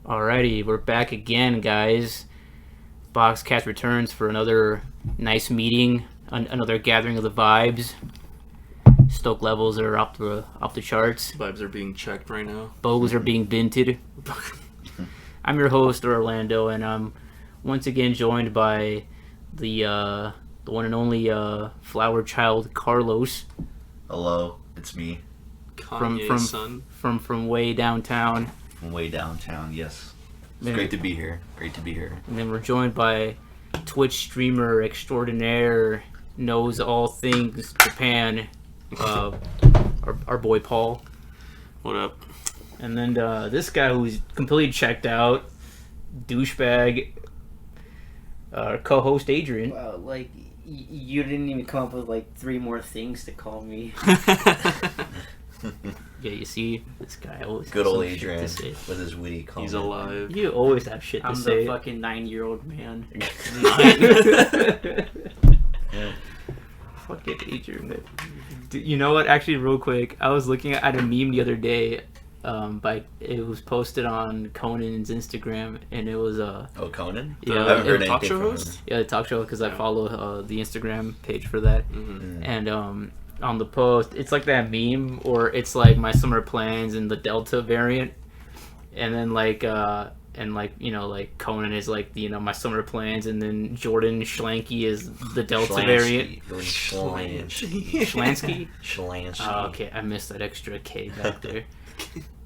Alrighty, we're back again, guys. Boxcast returns for another nice meeting, another gathering of the vibes. Stoke levels are off the charts. Vibes are being checked right now. Bows are being vented. I'm your host, Orlando, and I'm once again joined by the one and only flower child, Carlos. Hello, it's me. Kanye's son. From way downtown. From way downtown, yes. It's great to be here. And then we're joined by Twitch streamer extraordinaire, knows all things Japan, our boy Paul. What up? And then this guy who's completely checked out, douchebag, co-host Adrian. Wow, like, you didn't even come up with, like, 3 more things to call me. Yeah, you see, this guy always good has old some shit Adrian to say. with his witty comment. He's alive. You always have shit to I'm say. the fucking 9-year-old man. Fucking Adrian. You know what? Actually, real quick, I was looking at a meme the other day. It was posted on Conan's Instagram, and it was Oh, Conan? Yeah, I haven't heard talk anything show from host? him. the talk show because I follow the Instagram page for that, Mm-hmm. and on the post, it's like that meme, or it's like my summer plans in the Delta variant, and then like Conan is like my summer plans, and then Jordan Schlanky is the Delta variant. Schlansky? Schlansky. Oh, okay, I missed that extra K back there,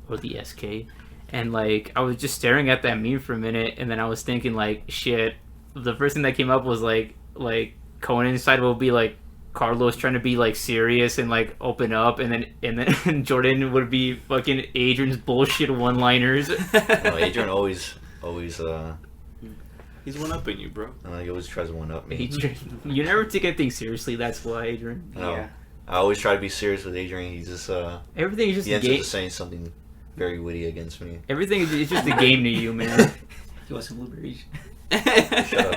or the SK, and like I was just staring at that meme for a minute, and then I was thinking like, shit. The first thing that came up was like Conan's side will be like Carlos trying to be like serious and like open up, and then Jordan would be fucking Adrian's bullshit one-liners. No, Adrian always He's one-upping you, bro. he always tries to one-up me. You never take anything seriously. That's why, Adrian. No. Yeah. I always try to be serious with Adrian. He's just Everything is just he a ends game. up saying something very witty against me. Everything is just a game to you, man. You want some blueberries? Shut up.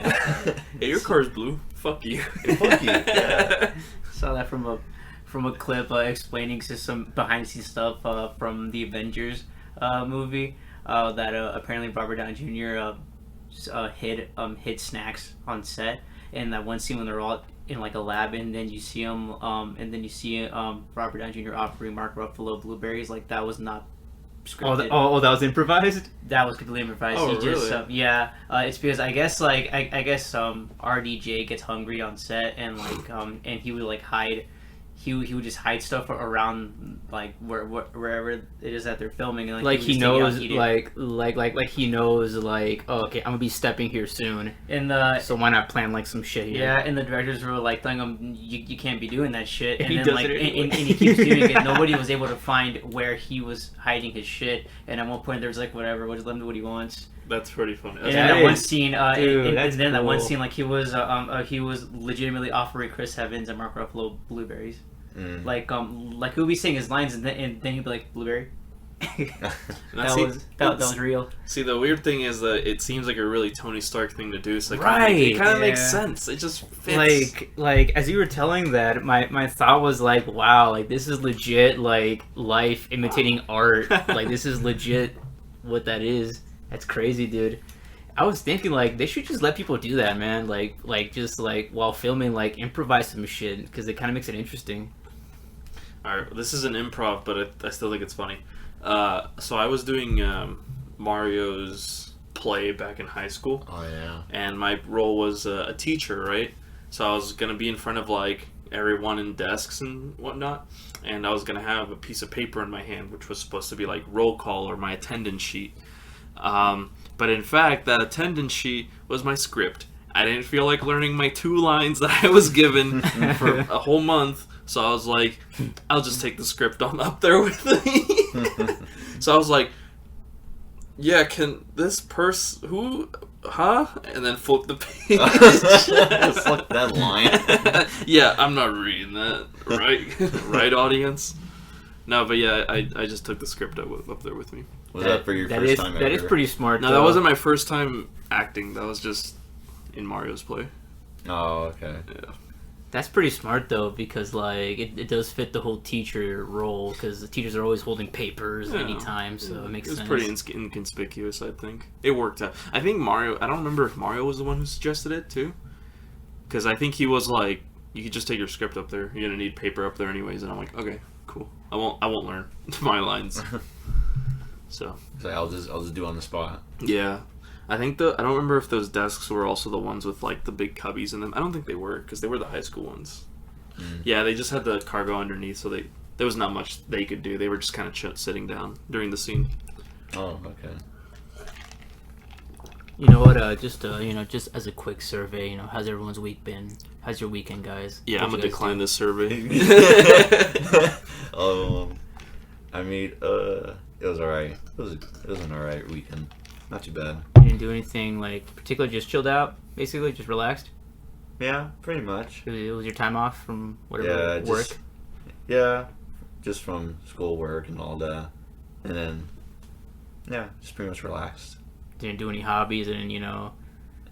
Hey, your car's blue. Fuck you. Fuck you. Yeah. Saw that from a clip explaining some behind-the-scenes stuff from the Avengers movie that apparently Robert Downey Jr. hid snacks on set, and that one scene when they're all in like a lab, and then you see him Robert Downey Jr. offering Mark Ruffalo blueberries. Like, that was not scripted. Oh, that was improvised. That was completely improvised. Oh, He just, really? it's because I guess RDJ gets hungry on set, and like and he would like hide. He would just hide stuff around like wherever it is that they're filming, and Like would he just take it out knows, and eat it. like he knows, like, oh, okay, I'm gonna be stepping here soon. And the So why not plan like some shit here? yeah, and the directors were like telling him you can't be doing that shit, and He then does like it anyway. and he keeps doing it. Nobody was able to find where he was hiding his shit, and at one point there was like, whatever, we'll just let him do what he wants. That's pretty funny. And That's then that that one is- scene, dude, and that's then that one cool. scene, like he was legitimately offering Chris Evans and Mark Ruffalo blueberries. Mm. Like he would be saying his lines, and then he'd be like, blueberry. And that was real. See, the weird thing is that it seems like a really Tony Stark thing to do. So Right, it kind of yeah. makes sense. It just fits. Like as you were telling that, my thought was like, wow, like this is legit, like life imitating art. Like this is legit what that is. That's crazy, dude. I was thinking like they should just let people do that, man. Like just like while filming, like improvise some shit, because it kind of makes it interesting. All right, this is an improv, but I still think it's funny. So I was doing Mario's play back in high school. Oh yeah. And my role was a teacher, right? So I was gonna be in front of like everyone in desks and whatnot, and I was gonna have a piece of paper in my hand, which was supposed to be like roll call or my attendance sheet. But in fact, that attendance sheet was my script. I didn't feel like learning my 2 lines that I was given for a whole month, so I was like, I'll just take the script on up there with me. So I was like, yeah, can this person, who, huh? And then flip the page. Fuck that line. Yeah, I'm not reading that. Right, audience? No, but yeah, I just took the script up there with me. Was that for your first time That ever? is pretty smart. No, that wasn't my first time acting. That was just in Mario's play. Oh, okay. Yeah. That's pretty smart though, because like it does fit the whole teacher role, because the teachers are always holding papers anytime, so it makes sense. It was pretty inconspicuous, I think. It worked out. I think Mario, I don't remember if Mario was the one who suggested it too, because I think he was like, you could just take your script up there. You're gonna need paper up there anyways, and I'm like, okay, cool. I won't learn my lines. So I'll just do it on the spot. Yeah. I think I don't remember if those desks were also the ones with like the big cubbies in them. I don't think they were, because they were the high school ones. Yeah, they just had the cargo underneath, so there was not much they could do. They were just kind of sitting down during the scene. Oh, okay. You know what? Just as a quick survey, how's everyone's week been? How's your weekend, guys? Yeah, I'm gonna decline this survey. I mean, it was alright. It was an alright weekend. Not too bad. You didn't do anything like particular, just chilled out, basically, just relaxed? Yeah, pretty much. It was your time off from whatever work? Just from school, work, and all that. And then, yeah, just pretty much relaxed. Didn't do any hobbies, and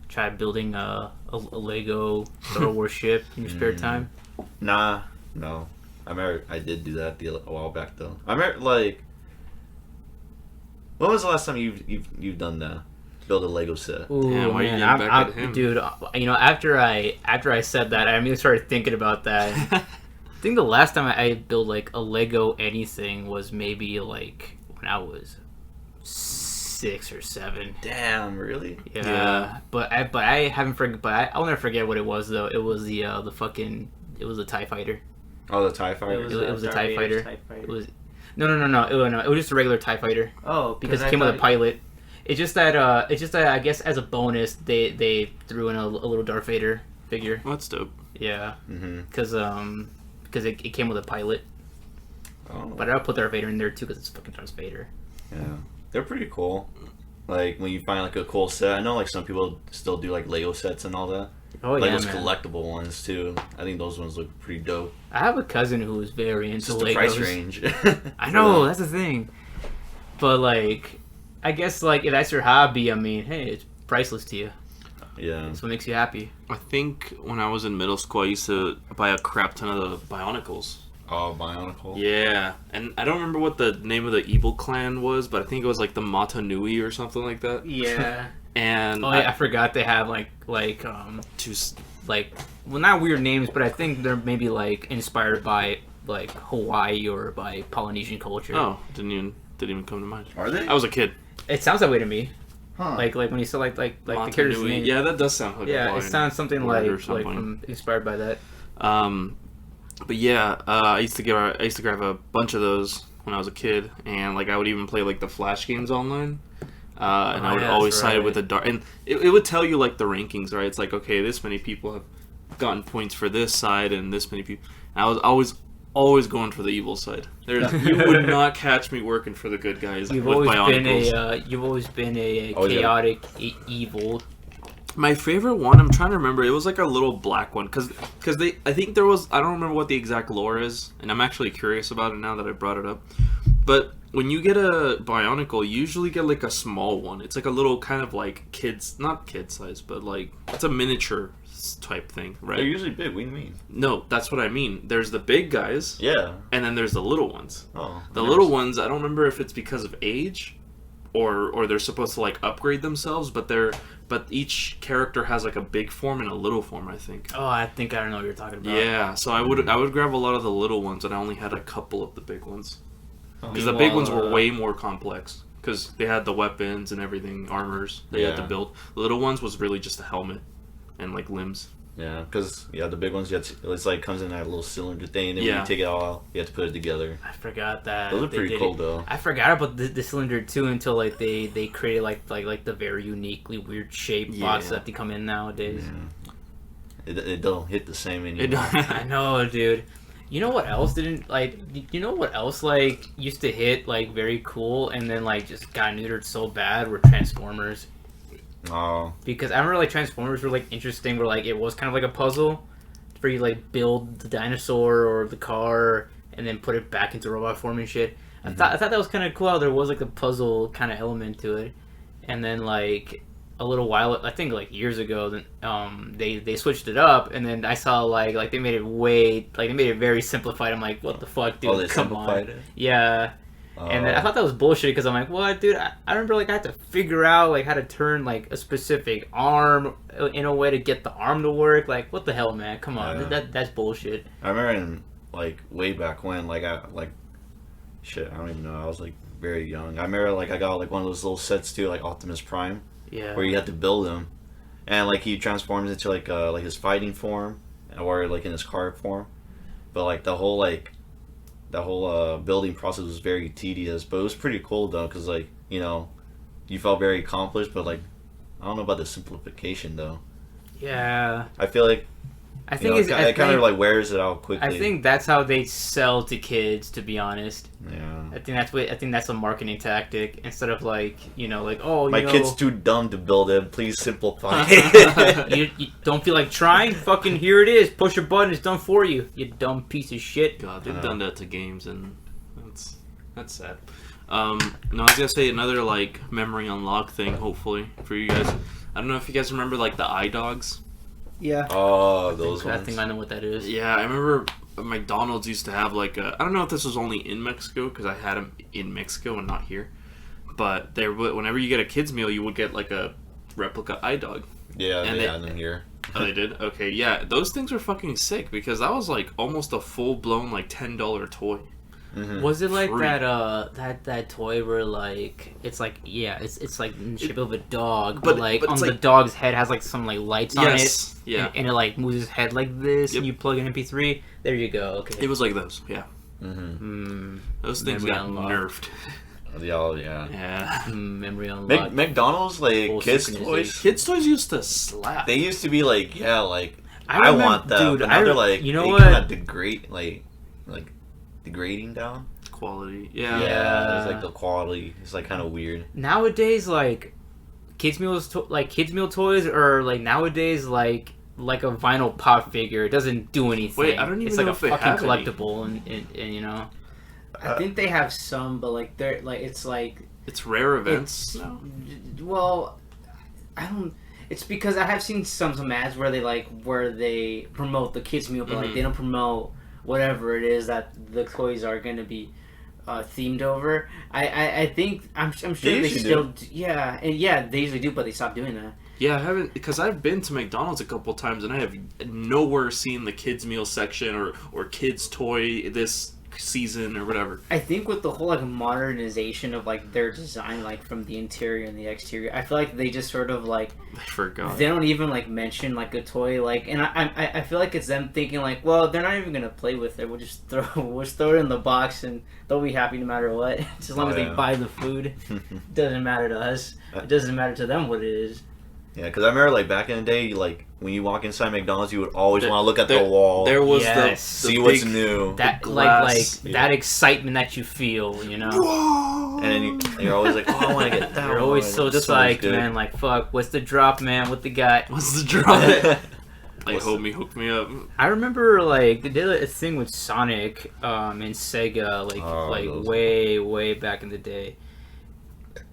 try building a Lego Star Wars ship in your spare time? Nah, no. I did do that a while back, though. Like... When was the last time you've done that? Build a Lego set? Ooh, why are you getting back at him? Dude, after I said that, I immediately started thinking about that. I think the last time I built like a Lego anything was maybe like when I was 6 or 7. Damn, really? Yeah. But I haven't forget. But I'll never forget what it was though. It was the TIE Fighter. Oh, the TIE Fighter. It was a TIE Fighter. It was. No. It was just a regular TIE Fighter. Oh, because it came with a pilot. It's just that I guess as a bonus they threw in a little Darth Vader figure. Oh, that's dope. Yeah. Because it came with a pilot. Oh. But I'll put Darth Vader in there too, because it's fucking Darth Vader. Yeah, they're pretty cool. Like when you find like a cool set. I know like some people still do like Lego sets and all that. Oh like yeah, those man. collectible ones too. I think those ones look pretty dope. I have a cousin who is very into It's just Legos. the price range. I know, that's the thing. But like, I guess like if that's your hobby, I mean, hey, it's priceless to you. Yeah. That's what makes you happy. I think when I was in middle school, I used to buy a crap ton of the Bionicles. Oh, Bionicle. Yeah, and I don't remember what the name of the evil clan was, but I think it was like the Mata Nui or something like that. Yeah. And I forgot they have like not weird names, but I think they're maybe like inspired by like Hawaii or by Polynesian culture. Oh, didn't even come to mind. Are they? I was a kid. It sounds that way to me. Huh. Like when you said like the Mata character's Nui. name. Yeah, that does sound like Yeah, Hawaiian it sounds something word or like something. inspired by that. But yeah, I used to grab a bunch of those when I was a kid, and like I would even play like the Flash games online. And I would always side with the dark, and it would tell you like the rankings, right? It's like, okay, this many people have gotten points for this side, and this many people. And I was always going for the evil side. You would not catch me working for the good guys You've with always Bionicles. you've always been a chaotic evil. My favorite one, I'm trying to remember. It was like a little black one, because I think there was. I don't remember what the exact lore is, and I'm actually curious about it now that I brought it up. But when you get a Bionicle, you usually get like a small one. It's like a little kind of like not kid size, but like it's a miniature type thing, right? They're usually big. What do you mean? No, that's what I mean. There's the big guys, Yeah. and then there's the little ones. Oh. The little ones, I don't remember if it's because of age, or they're supposed to like upgrade themselves, but each character has like a big form and a little form, I think. Oh, I think I don't know what you're talking about. Yeah, so I would grab a lot of the little ones, and I only had a couple of the big ones. Because the big ones were way more complex. Because they had the weapons and everything, armors that you had to build. The little ones was really just a helmet and like limbs. Yeah, because the big ones, it's like comes in that little cylinder thing, and when you take it all out, you have to put it together. I forgot that. Those are pretty cool, though. I forgot about the cylinder too until like they created like the very uniquely weird shaped bots that they come in nowadays. Yeah. It don't hit the same anymore. I know, dude. You know what else didn't like? You know what else like used to hit like very cool and then like just got neutered so bad were Transformers. Oh. Because I remember like Transformers were like interesting, where like it was kind of like a puzzle where you like build the dinosaur or the car and then put it back into robot form and shit. I thought that was kind of cool how there was like a puzzle kind of element to it, and then like a little while, I think like years ago, then they switched it up, and then I saw like they made it very simplified. I'm like, what the fuck, dude? Oh, they Come simplified on. it? Yeah. And then I thought that was bullshit because I'm like, what, dude? I remember like I had to figure out like how to turn like a specific arm in a way to get the arm to work. Like, what the hell, man? Come on, that's bullshit. I remember in, like, way back when, like, I don't even know. I was like very young. I remember like I got like one of those little sets too, like Optimus Prime. Yeah. Where you have to build him, and like he transforms into like his fighting form, or like in his car form. But like the whole building process was very tedious, but it was pretty cool though, because like, you know, you felt very accomplished. But like, I don't know about the simplification though. Yeah. I feel like I think it kind of like wears it out quickly. I think that's how they sell to kids, to be honest. Yeah. I think that's a marketing tactic instead of like, you know, like, oh, my you know, kid's too dumb to build it. Please simplify it. you don't feel like trying? Fucking here it is. Push a button. It's done for you. You dumb piece of shit. God, they've done that to games, and that's sad. No, I was gonna say another like memory unlock thing. Hopefully for you guys. I don't know if you guys remember like the iDogs. Yeah. Oh, those I ones. think I know what that is. Yeah, I remember McDonald's used to have like I don't know if this was only in Mexico because I had them in Mexico and not here, but whenever you get a kids meal, you would get like a replica iDog. Yeah, And they had them here. Oh, they did? Okay, yeah, those things were fucking sick because that was like almost a full blown like $10 toy. Mm-hmm. Was it like Free. that toy where like it's like it's like in the shape of a dog, but like but on it's the like- dog's head has like some like lights on Yes, it, yeah. and it like moves his head like this, Yep. and you plug in MP3. There you go. Okay. It was like those, yeah. Mm-hmm. Those things Memory got unlocked. nerfed. Yeah. Yeah. Memory unlocked. McDonald's, like, Full kids' synchronization. toys, Kids' toys used to slap. they used to be like, yeah, like, I I remember- want that. dude, But now they're like, you know they what? kind of degrade, like degrading down. Quality. Yeah, Yeah. it's like the quality. It's like kind of weird. Nowadays, like kids meal toys are like nowadays like a vinyl pop figure. It doesn't do anything. Wait, I don't even it's know like if a they fucking have any. collectible, and you know. I think they have some, but like they're like it's like It's rare events. it's No. well, I don't. It's because I have seen some ads where they promote the kids meal, but like they don't promote whatever it is that the toys are going to be themed over. I think I'm sure they usually still do. yeah they usually do, but they stopped doing that. Yeah, I haven't, because I've been to McDonald's a couple times and I have nowhere seen the kids meal section or kids toy this season or whatever. I think with the whole like modernization of like their design, like from the interior and the exterior, I feel like they just sort of like I forgot. they don't even like mention like a toy, like, and I feel like it's them thinking like, well, they're not even gonna play with it. We'll just throw it in the box and they'll be happy no matter what, just as long as they buy the food. Doesn't matter to us. It doesn't matter to them what it is. Yeah, because I remember like back in the day, like when you walk inside McDonald's, you would always There- want to look at there- the wall, There was Yes. the see what's big- new, That glass. like that excitement that you feel, you know. and then you're always like, oh, I want to get that. You're one. always so This one's psyched, good. man. Like, fuck, what's the drop, man? What the got? What's the drop? Like, What's hook me up. I remember like they did a thing with Sonic and Sega like those- way back in the day,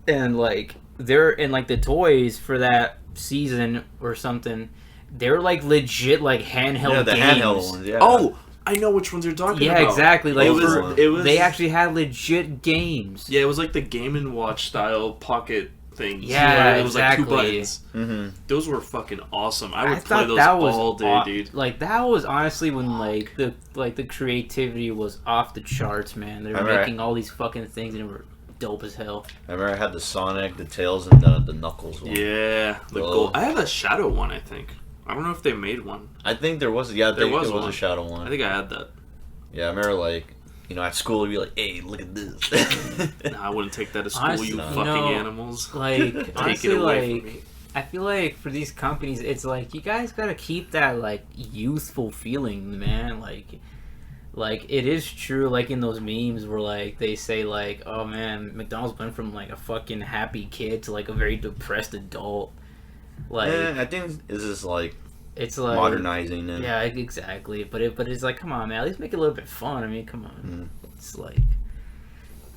and like they're in like the toys for that season or something. They're like legit like handheld Yeah, the games. handheld ones. Yeah. Oh, I know which ones you're talking Yeah, about. exactly. Like it was, for- it was. they actually had legit games. Yeah, it was like the Game and Watch style pocket things. Yeah, where it was like two exactly. buttons. Mm-hmm. Those were fucking awesome. I would play thought those that was all day, dude. Like that was honestly when like the creativity was off the charts, man. They were Alright. making all these fucking things and they were dope as hell. I remember I had the Sonic, the Tails, and the Knuckles one. Yeah, the Whoa. gold. I have a Shadow one, I think. I don't know if they made one. I think there was. Yeah, there was one. a Shadow one. I think I had that. Yeah, I remember like, you know, at school we'd be like, hey, look at this. Nah, I wouldn't take that to school, Honestly, you no. fucking know, animals. Like Take honestly, it away like from me. I feel like for these companies, it's like you guys gotta keep that like youthful feeling, man. Like it is true. Like in those memes where like they say like, oh man, McDonald's went from like a fucking happy kid to like a very depressed adult. Like Yeah, I think this is like it's like modernizing it. Yeah, exactly. But it's like, come on, man. At least make it a little bit fun. I mean, come on. It's like,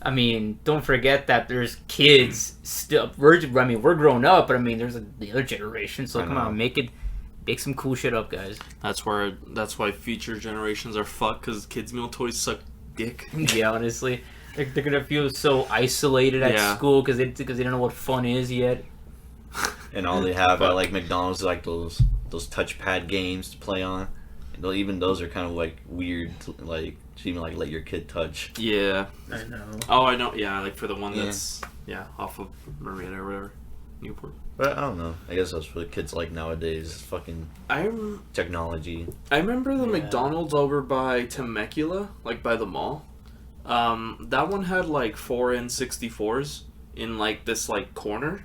I mean, don't forget that there's kids still. We're grown up, but I mean, there's the other generation. So come on, make some cool shit up, guys. That's why future generations are fucked, because kids' meal toys suck dick. Yeah, honestly, they're gonna feel so isolated at school because they don't know what fun is yet. And all they have at like McDonald's, like those touchpad games to play on. And even those are kind of like weird, to even like let your kid touch. Yeah, I know. Oh, I know. Yeah, like for the one that's off of Marietta or whatever, Newport. But I don't know. I guess that's what kids like nowadays. Fucking technology. I remember the McDonald's over by Temecula, like by the mall. That one had like 4 N64s in like this like corner.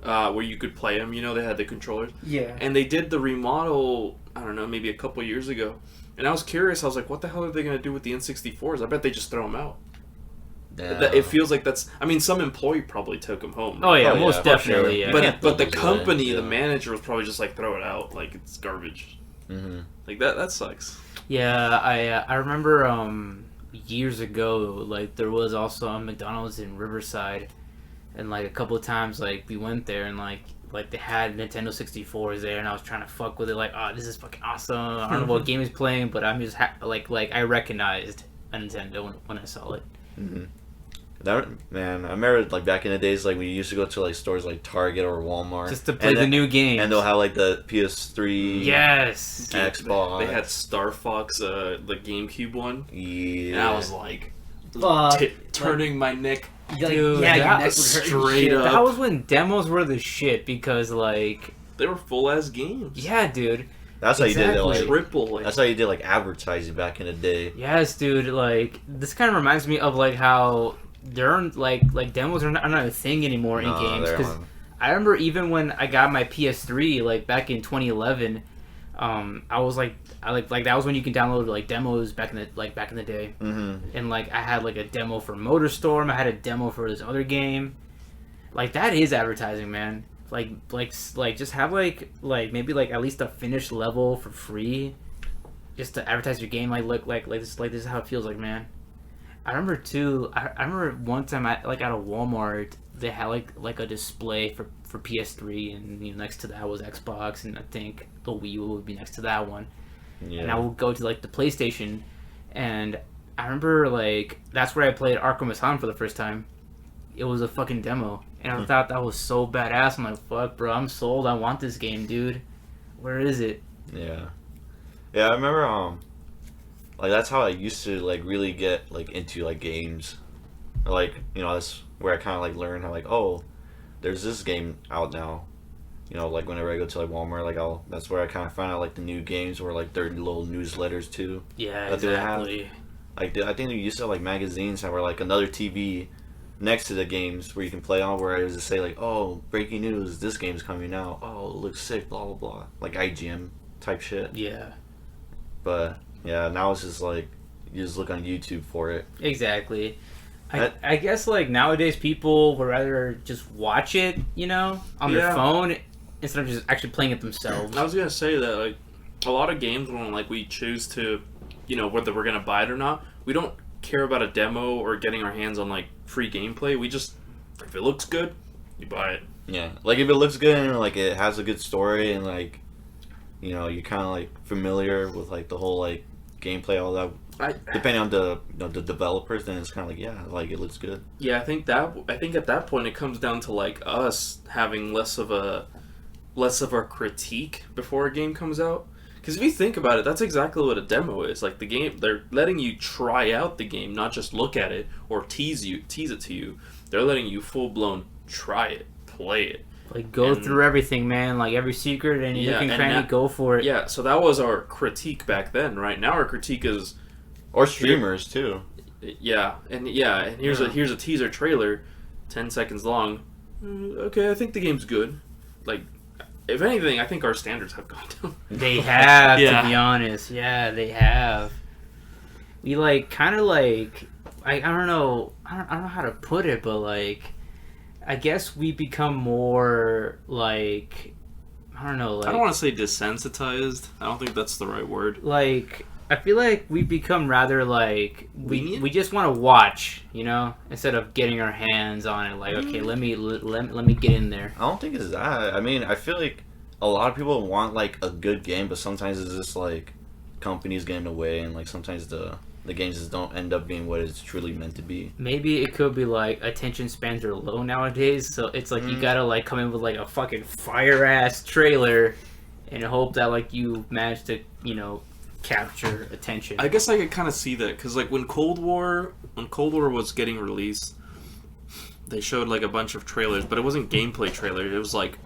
Where you could play them, they had the controllers. Yeah. And they did the remodel, I don't know, maybe a couple years ago. And I was curious, I was like, what the hell are they going to do with the N64s? I bet they just throw them out. Yeah. It feels like some employee probably took them home. Right? Oh, yeah, most definitely, sure. Yeah. But the company, the manager was probably just like, throw it out, like it's garbage. Mm-hmm. Like, that sucks. Yeah, I remember years ago, like, there was also a McDonald's in Riverside. And, like, a couple of times, like, we went there and, like they had Nintendo 64s there, and I was trying to fuck with it, like, oh, this is fucking awesome. I don't know what game he's playing, but I'm just, like, I recognized a Nintendo when I saw it. Mm-hmm. I remember, like, back in the days, like, we used to go to, like, stores like Target or Walmart. Just to play the new games. And they'll have, like, the PS3. Yes! Xbox. They had Star Fox, the GameCube one. Yeah. And I was, like, turning my neck. Dude, that straight up. That was when demos were the shit because, like, they were full ass games. Yeah, dude. That's how you did it. Like, triple. That's how you did like advertising back in the day. Yes, dude. Like, this kind of reminds me of like how there aren't like demos are not a thing anymore in games. Because I remember even when I got my PS3 like back in 2011, I was like that was when you can download like demos back in the day. Mm-hmm. And like I had like a demo for MotorStorm, I had a demo for this other game. Like that is advertising, man. Like just have like maybe like at least a finished level for free, just to advertise your game. Like this is how it feels like, man. I remember too. I remember one time at a Walmart they had like a display for PS3, and next to that was Xbox, and I think the Wii U would be next to that one. Yeah. And I would go to like the PlayStation, and I remember like that's where I played Arkham Asylum for the first time. It was a fucking demo, and I thought that was so badass. I'm like, fuck, bro, I'm sold. I want this game, dude. Where is it? Yeah, I remember like that's how I used to like really get like into like games. Like that's where I kind of like learned how like there's this game out now. Like whenever I go to like Walmart, like that's where I kind of find out like the new games or like their little newsletters too. Yeah, exactly. Like I think they used to have like magazines that were like another TV next to the games where you can play on, where I was to say like, breaking news, this game's coming out. Oh, it looks sick, blah blah blah, like IGN type shit. Yeah. But yeah, now it's just like you just look on YouTube for it. Exactly. I guess like nowadays people would rather just watch it, on their phone instead of just actually playing it themselves. I was gonna say that like a lot of games when like we choose to, whether we're gonna buy it or not, we don't care about a demo or getting our hands on like free gameplay. We just, if it looks good, you buy it. Yeah, like if it looks good and like it has a good story and like you're kind of like familiar with like the whole like gameplay, all that. Depending on the the developers, then it's kind of like like it looks good. Yeah, I think at that point it comes down to like us having less of a critique before a game comes out. Because if you think about it, that's exactly what a demo is. Like the game, they're letting you try out the game, not just look at it or tease it to you. They're letting you full blown try it, play it. Like go through everything, man. Like every secret and you can go for it. Yeah, so that was our critique back then. Right now, our critique is. Or streamers too. Yeah, and here's a teaser trailer, 10 seconds long. Okay, I think the game's good. Like, if anything, I think our standards have gone down. They have, to be honest. Yeah, they have. We like kind of like I don't know how to put it, but like I guess we become more like I don't know. Like, I don't want to say desensitized. I don't think that's the right word. Like. I feel like we've become rather like Lenient? we just want to watch, you know, instead of getting our hands on it. Like, okay, let me get in there. I don't think it's that. I mean, I feel like a lot of people want like a good game, but sometimes it's just like companies getting away, and like sometimes the games just don't end up being what it's truly meant to be. Maybe it could be like attention spans are low nowadays, so it's like you gotta like come in with like a fucking fire ass trailer, and hope that like you manage to, you know, capture attention. I guess I could kind of see that because like when Cold War was getting released, they showed like a bunch of trailers, but it wasn't gameplay trailers. It was like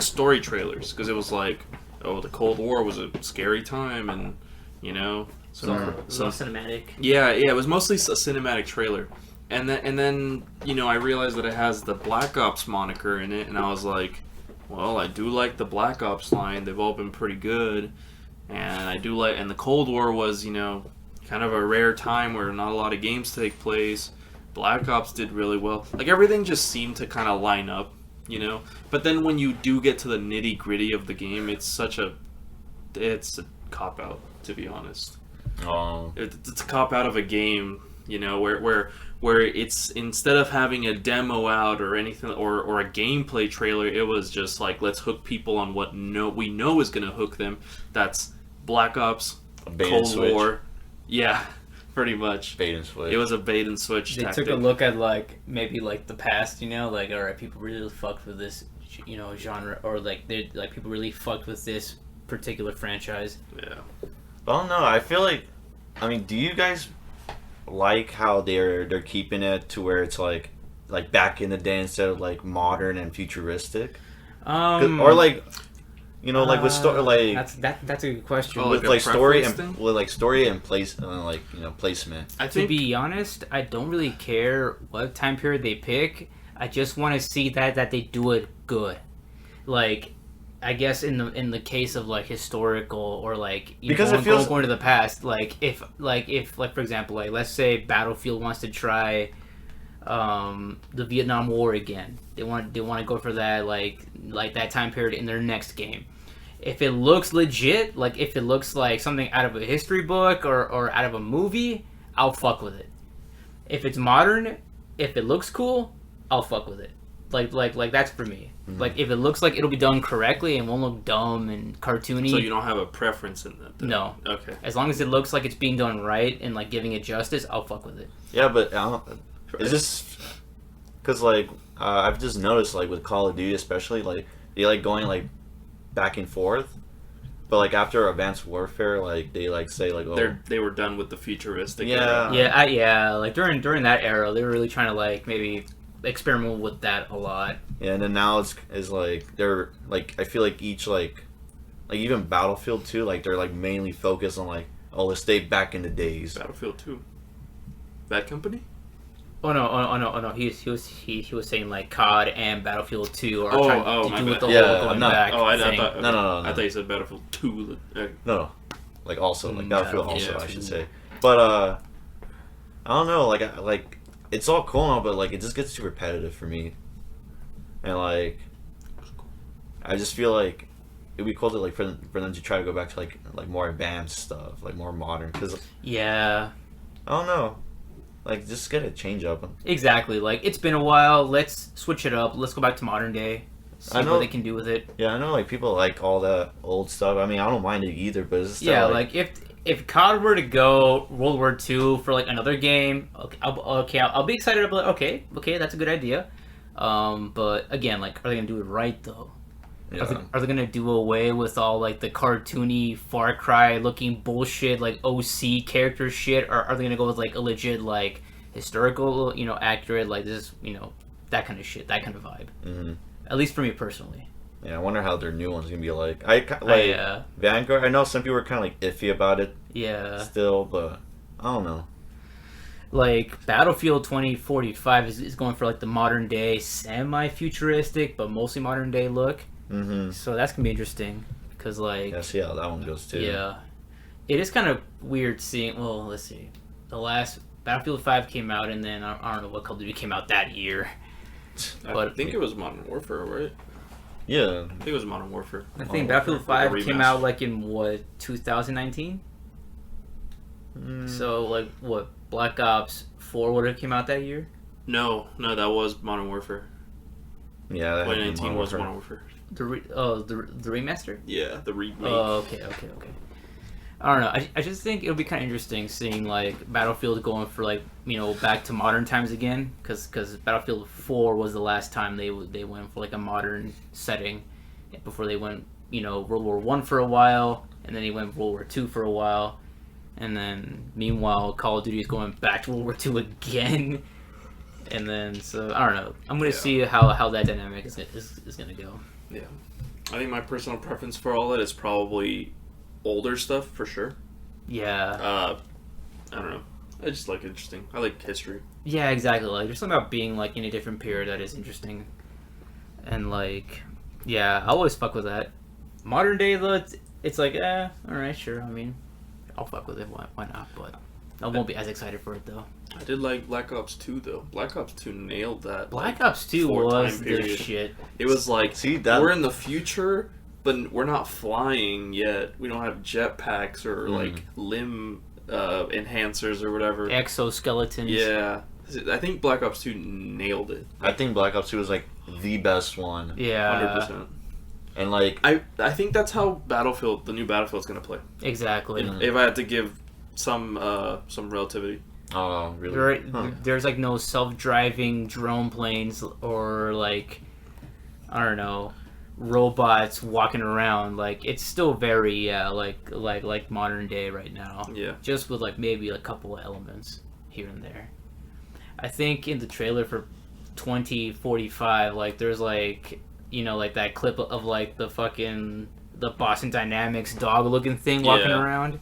story trailers because it was like, oh, the Cold War was a scary time, and you know, So cinematic. yeah, it was mostly a cinematic trailer, and then you know I realized that it has the Black Ops moniker in it, and I was like, well, I do like the Black Ops line. They've all been pretty good. And I do like, and the Cold War was, you know, kind of a rare time where not a lot of games take place. Black Ops did really well. Like everything just seemed to kind of line up, you know. But then when you do get to the nitty gritty of the game, it's a cop out, to be honest. Oh. It's a cop out of a game, you know, where it's instead of having a demo out or anything or a gameplay trailer, it was just like, let's hook people on what we know is going to hook them. That's Black Ops, Cold War. Yeah, pretty much. Bait and switch. It was a bait and switch They tactic. took a look at like maybe like the past, you know, like alright, people really fucked with this, you know, genre, or like they like people really fucked with this particular franchise. Yeah. I don't know. I feel like, I mean, do you guys like how they're keeping it to where it's like back in the day instead of like modern and futuristic? Or like, you know, like with story, like that's a good question. Oh, with like a story preference and thing? with like story and place, like, you know, placement. I To think be honest, I don't really care what time period they pick. I just want to see that they do it good. Like, I guess in the case of like historical or like, you Because know, it feels- going to the past, like if for example, like let's say Battlefield wants to try the Vietnam War again. They want to go for that like that time period in their next game. If it looks legit, like if it looks like something out of a history book or out of a movie, I'll fuck with it. If it's modern, if it looks cool, I'll fuck with it. Like that's for me. Mm-hmm. Like if it looks like it'll be done correctly and won't look dumb and cartoony. so. You don't have a preference in that, then? No. Okay. As long as it looks like it's being done right and like giving it justice, I'll fuck with it. Yeah, but it's just because like I've just noticed like with Call of Duty especially, like they like going like back and forth, but like after Advanced Warfare, like they like say like, oh, They were done with the futuristic. Yeah. era. Yeah, like during that era, they were really trying to like maybe experiment with that a lot. yeah, and then now it's like they're like, I feel like each like even Battlefield 2, like they're like mainly focused on like, oh, let's stay back in the days. Battlefield 2. Bad Company? Oh no! He was saying like COD and Battlefield 2 are Oh, trying oh, to my do with bad. the Yeah, whole going no. back Oh, I thing. thought. No. I thought you said Battlefield 2. No, like also like Battlefield also, yeah. I should say. But I don't know, like it's all cool now, but like it just gets too repetitive for me, and like I just feel like it'd be cool to like for them to try to go back to like more advanced stuff, like more modern, because Yeah, I don't know, like just get a change up. exactly. Like it's been a while. Let's switch it up. Let's go back to modern day. See I know- what they can do with it. Yeah, I know like people like all that old stuff. I mean, I don't mind it either, but it's just Yeah, like like if COD were to go World War II for like another game, I'll be excited. I'll be like, okay, that's a good idea. But again, like, are they gonna do it right though? yeah. Are they gonna do away with all like the cartoony Far Cry looking bullshit like OC character shit, or are they gonna go with like a legit like historical, you know, accurate like this, you know, that kind of shit, that kind of vibe? Mhm. At least for me personally. Yeah, I wonder how their new one's gonna be like. Vanguard. I know some people are kind of like iffy about it Yeah. still, but I don't know. Like Battlefield 2045 is going for like the modern day semi-futuristic but mostly modern day look, Mm-hmm. so that's gonna be interesting because like Yeah, see how that one goes too. yeah, it is kind of weird seeing, well, let's see, the last Battlefield 5 came out and then I don't know what Call of Duty came out that year. I But- think it was Modern Warfare, right? Yeah. I think it was Modern Warfare. I think Oh, Battlefield like a 5 came remaster. out like in what, 2019? So like what? Black Ops 4 would have came out that year. No, that was Modern Warfare. Yeah, that had to be 2019 was Modern Warfare. The remaster. Yeah, the remake. Oh, okay. I don't know. I just think it'll be kind of interesting seeing like Battlefield going for like back to modern times again, because Battlefield 4 was the last time they went for like a modern setting, before they went World War One for a while, and then they went World War Two for a while, and then meanwhile Call of Duty is going back to World War Two again, and then so I don't know. I'm gonna see how that dynamic is gonna go. Yeah, I think my personal preference for all that is probably older stuff for sure. Yeah. I don't know. I just like interesting. I like history. Yeah, exactly. Like there's something about being like in a different period that is interesting, and like I always fuck with that. Modern day though, it's like all right, sure. I mean, I'll fuck with it. Why not? But I won't be as excited for it though. I did like Black Ops 2 though. Black Ops 2 nailed that. Black Ops 2 was the shit. It was like, that we're in the future, but we're not flying yet. We don't have jetpacks or like limb enhancers or whatever. Exoskeletons. Yeah. I think Black Ops 2 nailed it. I think Black Ops 2 was like the best one. Yeah. 100%. And like I think that's how the new Battlefield's gonna play. Exactly. If I had to give some relativity. Oh, really? There's like no self-driving drone planes or like I don't know, robots walking around. Like it's still very like modern day right now. Yeah. Just with like maybe a couple of elements here and there. I think in the trailer for 2045, like there's like like that clip of like the Boston Dynamics dog looking thing walking around.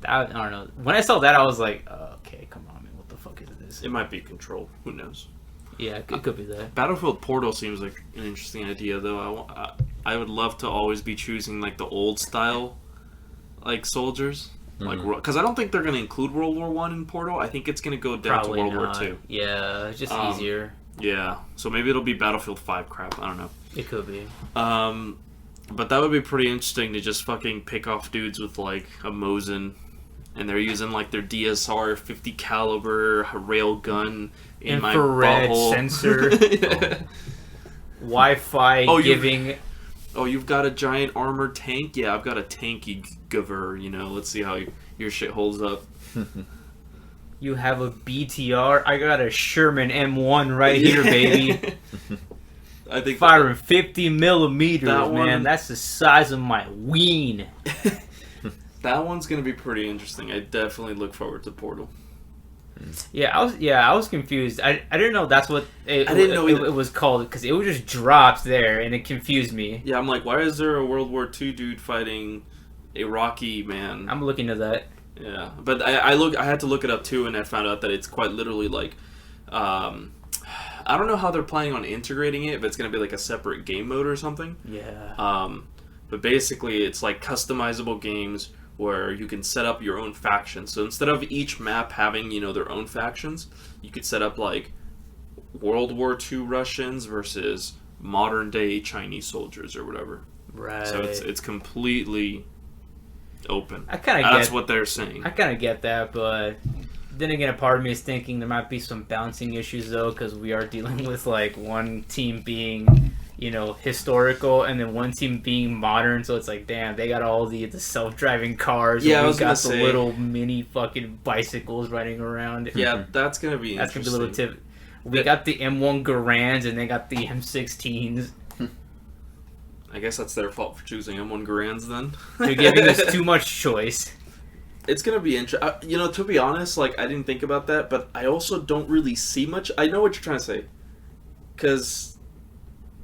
I don't know. When I saw that, I was like, oh, okay, come on, man, what the fuck is this? It might be Control. Who knows? Yeah, it could be that. Battlefield Portal seems like an interesting idea, though. I would love to always be choosing like the old style, like soldiers, like because I don't think they're going to include World War One in Portal. I think it's going to go down Probably to World not. War Two. Yeah, it's just easier. Yeah, so maybe it'll be Battlefield 5 crap. I don't know. It could be. But that would be pretty interesting to just fucking pick off dudes with like a Mosin, and they're using like their DSR 50 caliber rail gun in infrared my butthole. sensor, Wi-Fi giving. You've got a giant armored tank? Yeah, I've got a tanky giver. Let's see how your shit holds up. You have a BTR. I got a Sherman M1 right here, baby. I think firing 50 millimeters, that man. one, that's the size of my ween. That one's gonna be pretty interesting. I definitely look forward to Portal. Yeah, I was confused. I didn't know that's what it was called, because it was just dropped there and it confused me. Yeah, I'm like, why is there a World War II dude fighting a Rocky man? I'm looking at that. Yeah, but I had to look it up too, and I found out that it's quite literally like, I don't know how they're planning on integrating it, if it's going to be like a separate game mode or something. Yeah. But basically it's like customizable games where you can set up your own factions. So instead of each map having, their own factions, you could set up like World War II Russians versus modern day Chinese soldiers or whatever. Right. So it's completely open. That's what they're saying. I kind of get that, but then again, a part of me is thinking there might be some balancing issues though, because we are dealing with like one team being, historical, and then one team being modern. So it's like, damn, they got all the self-driving cars. Yeah, and I was got gonna the say, little mini fucking bicycles riding around. Yeah, that's gonna be that's interesting. gonna be a little tip. We got the M1 Garands, and they got the M16s. I guess that's their fault for choosing M1 Garands then. They're giving us too much choice. It's gonna be interesting. To be honest, like I didn't think about that, but I also don't really see much. I know what you're trying to say, because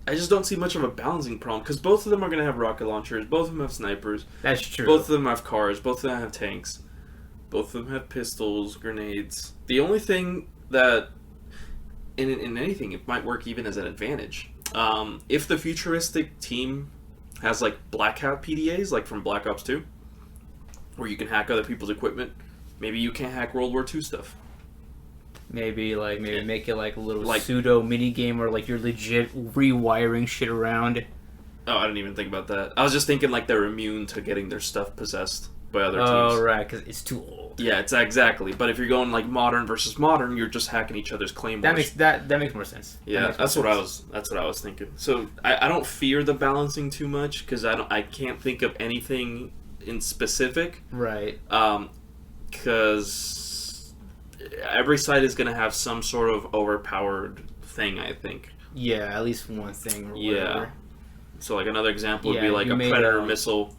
I just don't see much of a balancing problem. Because both of them are gonna have rocket launchers, both of them have snipers. That's true. Both of them have cars. Both of them have tanks. Both of them have pistols, grenades. The only thing that in anything it might work even as an advantage. If the futuristic team has like Black Hat PDAs, like from Black Ops 2. Where you can hack other people's equipment. Maybe you can't hack World War II stuff. Maybe make it like a little pseudo mini game where like you're legit rewiring shit around. Oh, I didn't even think about that. I was just thinking like they're immune to getting their stuff possessed. by other Oh, teams. right, because it's too old. Yeah, it's exactly. But if you're going like modern versus modern, you're just hacking each other's claymores. That makes more sense. Yeah, that's what I was thinking. So I don't fear the balancing too much because I can't think of anything in specific. Right. Because every side is going to have some sort of overpowered thing, I think. Yeah, at least one thing or Yeah. whatever. So like another example would be Yeah, like you a made Predator a- missile,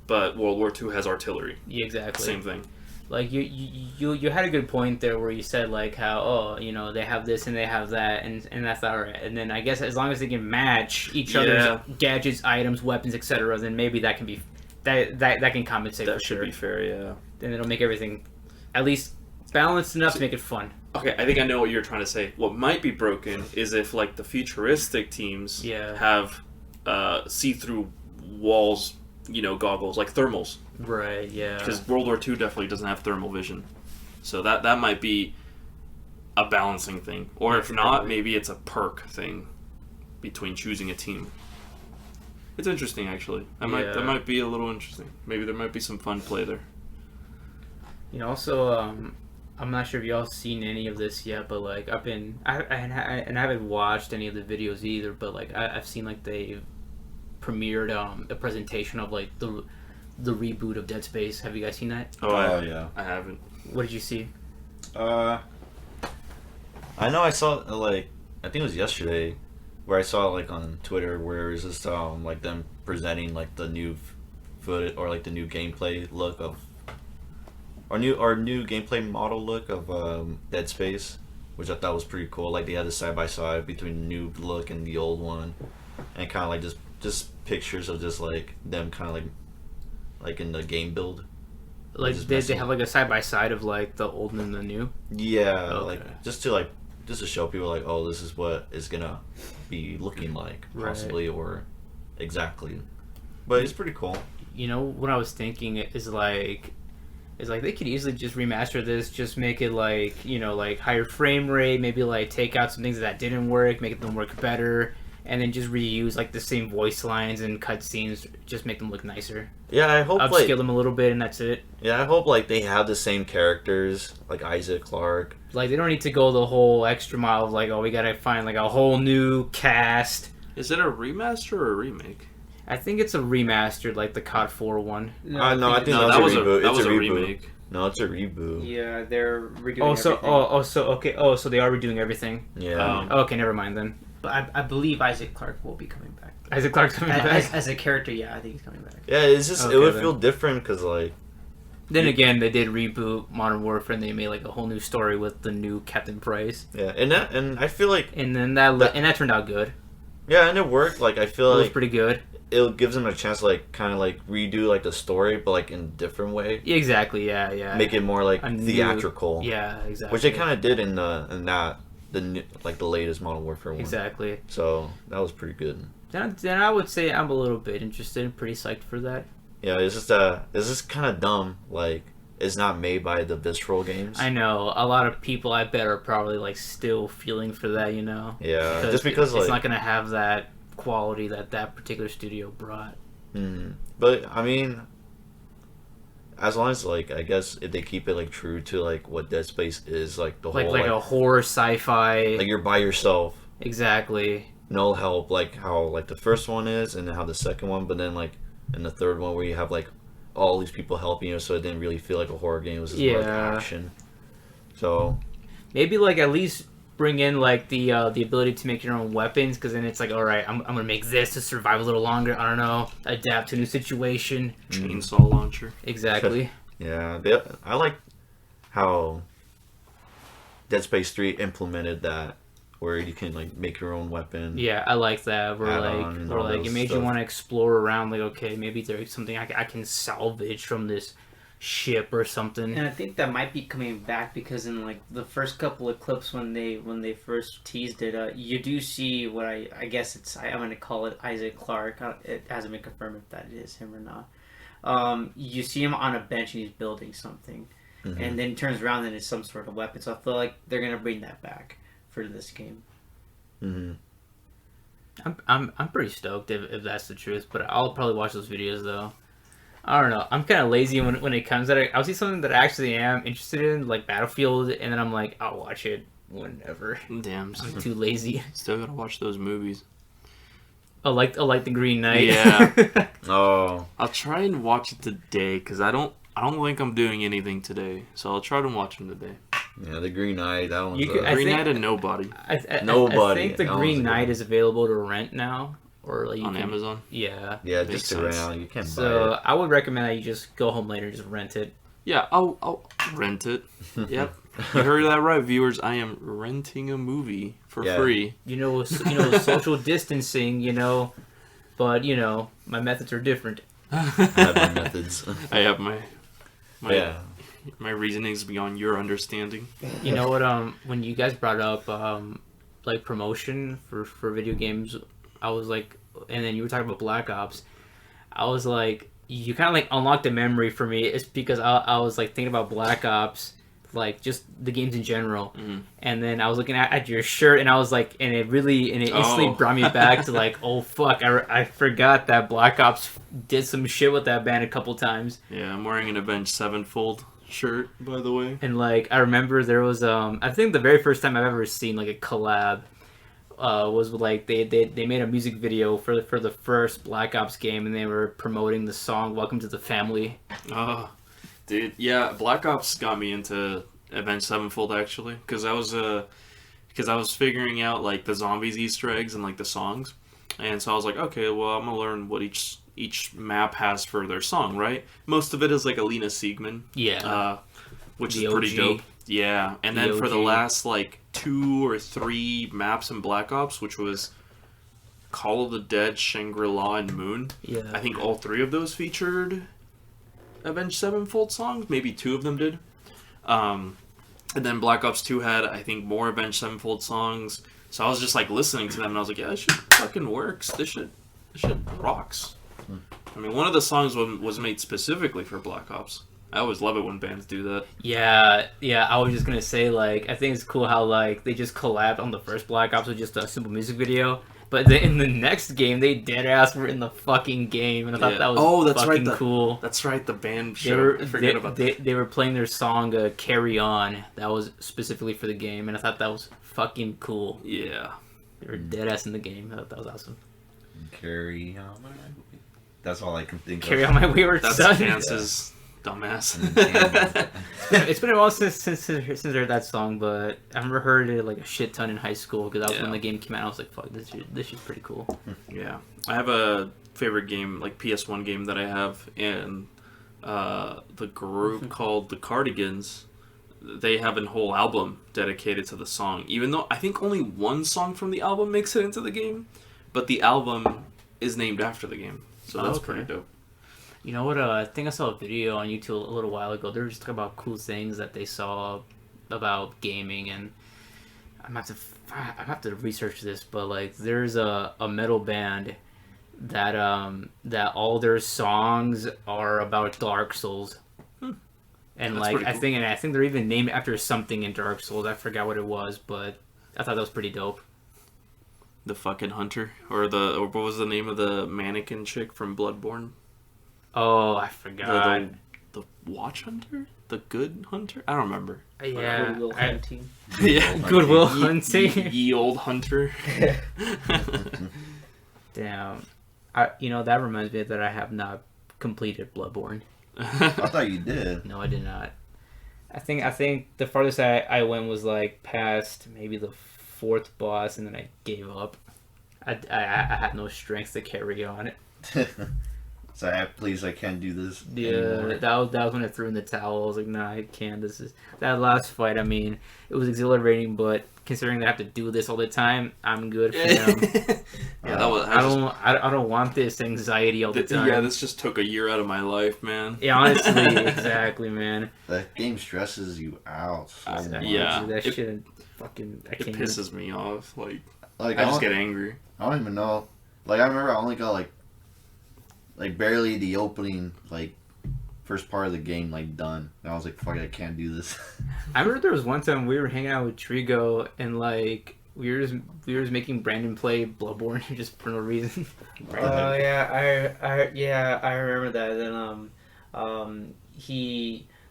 but World War II has artillery. Yeah, exactly. Same thing. Like you had a good point there where you said like how they have this and they have that and that's all right. And then I guess as long as they can match each other's gadgets, items, weapons, etc., then maybe that can be that can compensate That for should sure. be fair, yeah. Then it'll make everything at least balanced enough to make it fun. Okay, I think I know what you're trying to say. What might be broken is if like the futuristic teams have see-through walls, goggles like thermals. Right. Yeah. Because World War II definitely doesn't have thermal vision, so that might be a balancing thing. Or if not, maybe it's a perk thing between choosing a team. It's interesting, actually. That might be a little interesting. Maybe there might be some fun play there. Also, I'm not sure if y'all seen any of this yet, but like I haven't watched any of the videos either. But like I've seen like they premiered a presentation of like the reboot of Dead Space. Have you guys seen that? Oh, yeah. I haven't. What did you see? I know I saw like I think it was yesterday where I saw like on Twitter where it was just like them presenting like the new footage or like the new gameplay look of our new gameplay model look of Dead Space, which I thought was pretty cool. Like they had the side by side between the new look and the old one, and kind of like just pictures of just like them kind of like in the game build. Like they have like a side by side of like the old and the new. Yeah, Okay. like just to show people like, oh, this is what it's gonna be looking like possibly or exactly. But it's pretty cool. What I was thinking is like they could easily just remaster this, just make it like like higher frame rate, maybe like take out some things that didn't work, make them work better, and then just reuse like the same voice lines and cutscenes, just make them look nicer. Yeah, I hope Upscale them a little bit, and that's it. Yeah, I hope like they have the same characters, like Isaac Clarke. Like they don't need to go the whole extra mile of like, oh, we gotta find like a whole new cast. Is it a remaster or a remake? I think it's a remastered, like the COD 4 one. No, I think No, that's that was a reboot. that It's was a a reboot. remake. No, it's a reboot. Yeah, they're redoing everything. So they are redoing everything. Yeah. Okay, never mind then. But I believe Isaac Clarke will be coming back. Isaac Clarke's coming back. As a character, yeah, I think he's coming back. Yeah, it's just Okay, it would then. feel different because like. Then again, they did reboot Modern Warfare, and they made like a whole new story with the new Captain Price. Yeah, and I feel like. And then that turned out good. Yeah, and it worked. Like I feel It was like pretty good. it gives them a chance to like kind of like redo like the story, but like in a different way. Yeah, exactly. Yeah. Make it more like A new- theatrical. Yeah, exactly. Which they kind of did in the new, like the latest Modern Warfare one. Exactly. So that was pretty good. Then I would say I'm a little bit interested and pretty psyched for that. Yeah, it's just kind of dumb. Like it's not made by the Visceral Games. I know a lot of people I bet are probably like still feeling for that, Yeah, just because it's like. not gonna have that quality that particular studio brought. But I mean, as long as like I guess if they keep it like true to like what Dead Space is, like the Like whole like a horror sci-fi. like you're by yourself, Exactly. no help, like how like the first one is, and then how the second one, but then like in the third one where you have like all these people helping you, so it didn't really feel like a horror game. It was just more like action. So Maybe like at least bring in like the ability to make your own weapons, because then it's like, all right, I'm gonna make this to survive a little longer. I don't know, adapt to a new situation. Chainsaw launcher. Exactly. yeah, I like how Dead Space 3 implemented that, where you can like make your own weapon. Yeah, I like that. Where Add-on and all it those made you stuff. want to explore around. Like, okay, maybe there's something I can salvage from this ship or something. And I think that might be coming back because in like the first couple of clips when they first teased it, you do see what I guess I'm gonna call it Isaac Clarke. It hasn't been confirmed if that is him or not. You see him on a bench and he's building something, and then he turns around and it's some sort of weapon. So I feel like they're gonna bring that back for this game. I'm pretty stoked if that's the truth, but I'll probably watch those videos though. I don't know. I'm kind of lazy when it comes to it. I'll see something that I actually am interested in, like Battlefield, and then I'm like, I'll watch it whenever. Damn, I'm too lazy. still gotta watch those movies. I like the Green Knight. Yeah. Oh, I'll try and watch it today because I don't think I'm doing anything today. So I'll try to watch them today. yeah, the Green Knight. That one's. You could- I Green think- Knight and Nobody I Nobody. think the That one's Green a good Knight one. is available to rent now, or like you on can- Amazon. Yeah. yeah, Makes just sense. around. You can't buy So it. I would recommend that you just go home later and just rent it. Yeah, I'll rent it. Yep. You heard that right, viewers. I am renting a movie for Yeah. free. Social distancing. But my methods are different. I have my methods. I have my Yeah. my reasonings beyond your understanding. You know what? When you guys brought up like promotion for video games, I was like, and then you were talking about Black Ops. I was like, you kind of like unlocked a memory for me. It's because I was like thinking about Black Ops, like just the games in general, and then I was looking at your shirt, and I was like, and it instantly Oh. brought me back to like, oh fuck, I forgot that Black Ops did some shit with that band a couple times. Yeah, I'm wearing an Avenged Sevenfold shirt, by the way. And like I remember there was I think the very first time I've ever seen like a collab was with, like they made a music video for the first Black Ops game, and they were promoting the song "Welcome to the Family." Oh, dude, yeah, Black Ops got me into Avenged Sevenfold actually, because I was figuring out like the zombies Easter eggs and like the songs, and so I was like, okay, well I'm gonna learn what each map has for their song, right? Most of it is like Alina Siegman, Yeah, which The is pretty OG. dope. Yeah, and The then for the OG. last like 2 or 3 maps in Black Ops, which was Call of the Dead, Shangri-La, and Moon. yeah. I think all 3 of those featured Avenged Sevenfold songs. Maybe 2 of them did. And then Black Ops 2 had, I think, more Avenged Sevenfold songs. So I was just like listening to them, and I was like, yeah, this shit fucking works. This shit rocks. I mean, one of the songs was made specifically for Black Ops. I always love it when bands do that. Yeah. I was just gonna say, like, I think it's cool how like they just collabed on the first Black Ops with just a simple music video, but then in the next game they dead ass were in the fucking game, and I thought Yeah. that was Oh, that's fucking right, cool. That's right, the band They show. were I forget about that. they were playing their song "Carry On." That was specifically for the game, and I thought that was fucking cool. Yeah. They were dead ass in the game. I thought that was awesome. Carry on. That's all I can think Carry of. on my wayward That's son. Chance's dumbass. It's been a while since I heard that song, but I remember heard it like a shit ton in high school because that was when Yeah. the game came out. I was like, "Fuck, this shit's pretty cool." Yeah, I have a favorite game, like PS1 game that I have, and the group called the Cardigans. They have a whole album dedicated to the song. Even though I think only one song from the album makes it into the game, but the album is named after the game, so that's Okay. pretty dope. You know what? I think I saw a video on YouTube a little while ago. They were just talking about cool things that they saw about gaming, and I'm have to research this, but like there's a metal band that that all their songs are about Dark Souls. And That's like pretty cool. I think they're even named after something in Dark Souls. I forgot what it was, but I thought that was pretty dope. The fucking hunter, or what was the name of the mannequin chick from Bloodborne? Oh, I forgot. The watch hunter, the good hunter. I don't remember. Yeah, Goodwill Hunting. Yeah, Goodwill Ye- Hunting. ye old hunter. Damn. That reminds me that I have not completed Bloodborne. I thought you did. No, I did not. I think the farthest I went was like past maybe the 4th boss, and then I gave up. I had no strength to carry on. So please, I can't do this Yeah, anymore. that was when I threw in the towel. I was like, nah, I can't. This is that last fight. I mean, it was exhilarating, but considering that I have to do this all the time, I'm good for now. Yeah, that was. I don't want this anxiety all the time. Yeah, this just took a year out of my life, man. Yeah, honestly, exactly, man. That game stresses you out so much. Yeah. that It- shit fucking. I It can't. pisses me off. Like, Like I just get angry. I don't even know. Like I remember, I only got like barely the opening first part of the game done. And I was like, fuck it, I can't do this. I remember there was one time we were hanging out with Trigo, and like we were just making Brandon play Bloodborne just for no reason. Oh yeah, I remember that. Then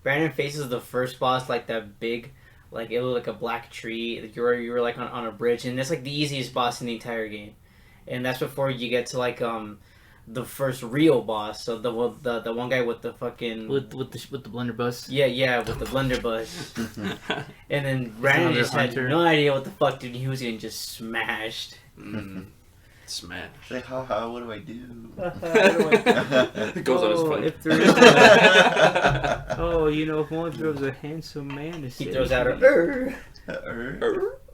Brandon faces the first boss like that big, like it looked like a black tree. Like you were like on a bridge, and it's like the easiest boss in the entire game, and that's before you get to like the first real boss. So the one guy with the fucking with the blunderbuss. Yeah, with the blunderbuss. And then Brandon just had no idea what the fuck dude he was getting just smashed. Smash. Say, haha, what do I do? It goes on his phone. If there is if one throws a handsome man to He save throws out me.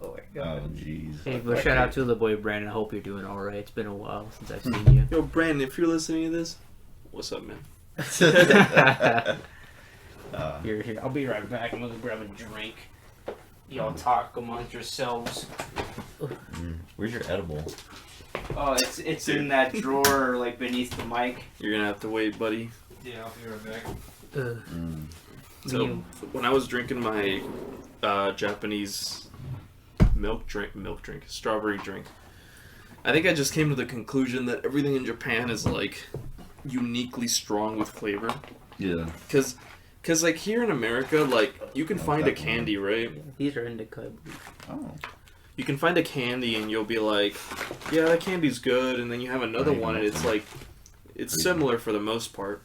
Oh my god. Oh, jeez. Hey, but shout out to the boy Brandon. I hope you're doing all right. It's been a while since I've seen you. Yo, Brandon, if you're listening to this, what's up, man? Here. I'll be right back. I'm gonna grab a drink. Y'all talk amongst yourselves. Where's your edible? Oh, it's in that drawer, like beneath the mic. You're gonna have to wait, buddy. Yeah, I'll be right back. So when I was drinking my Japanese strawberry drink, I think I just came to the conclusion that everything in Japan is like uniquely strong with flavor. Yeah. Cause like here in America, like you can find a candy, right? These are indica. Oh. You can find a candy and you'll be like, yeah, that candy's good, and then you have another one and it's like, it's similar for the most part.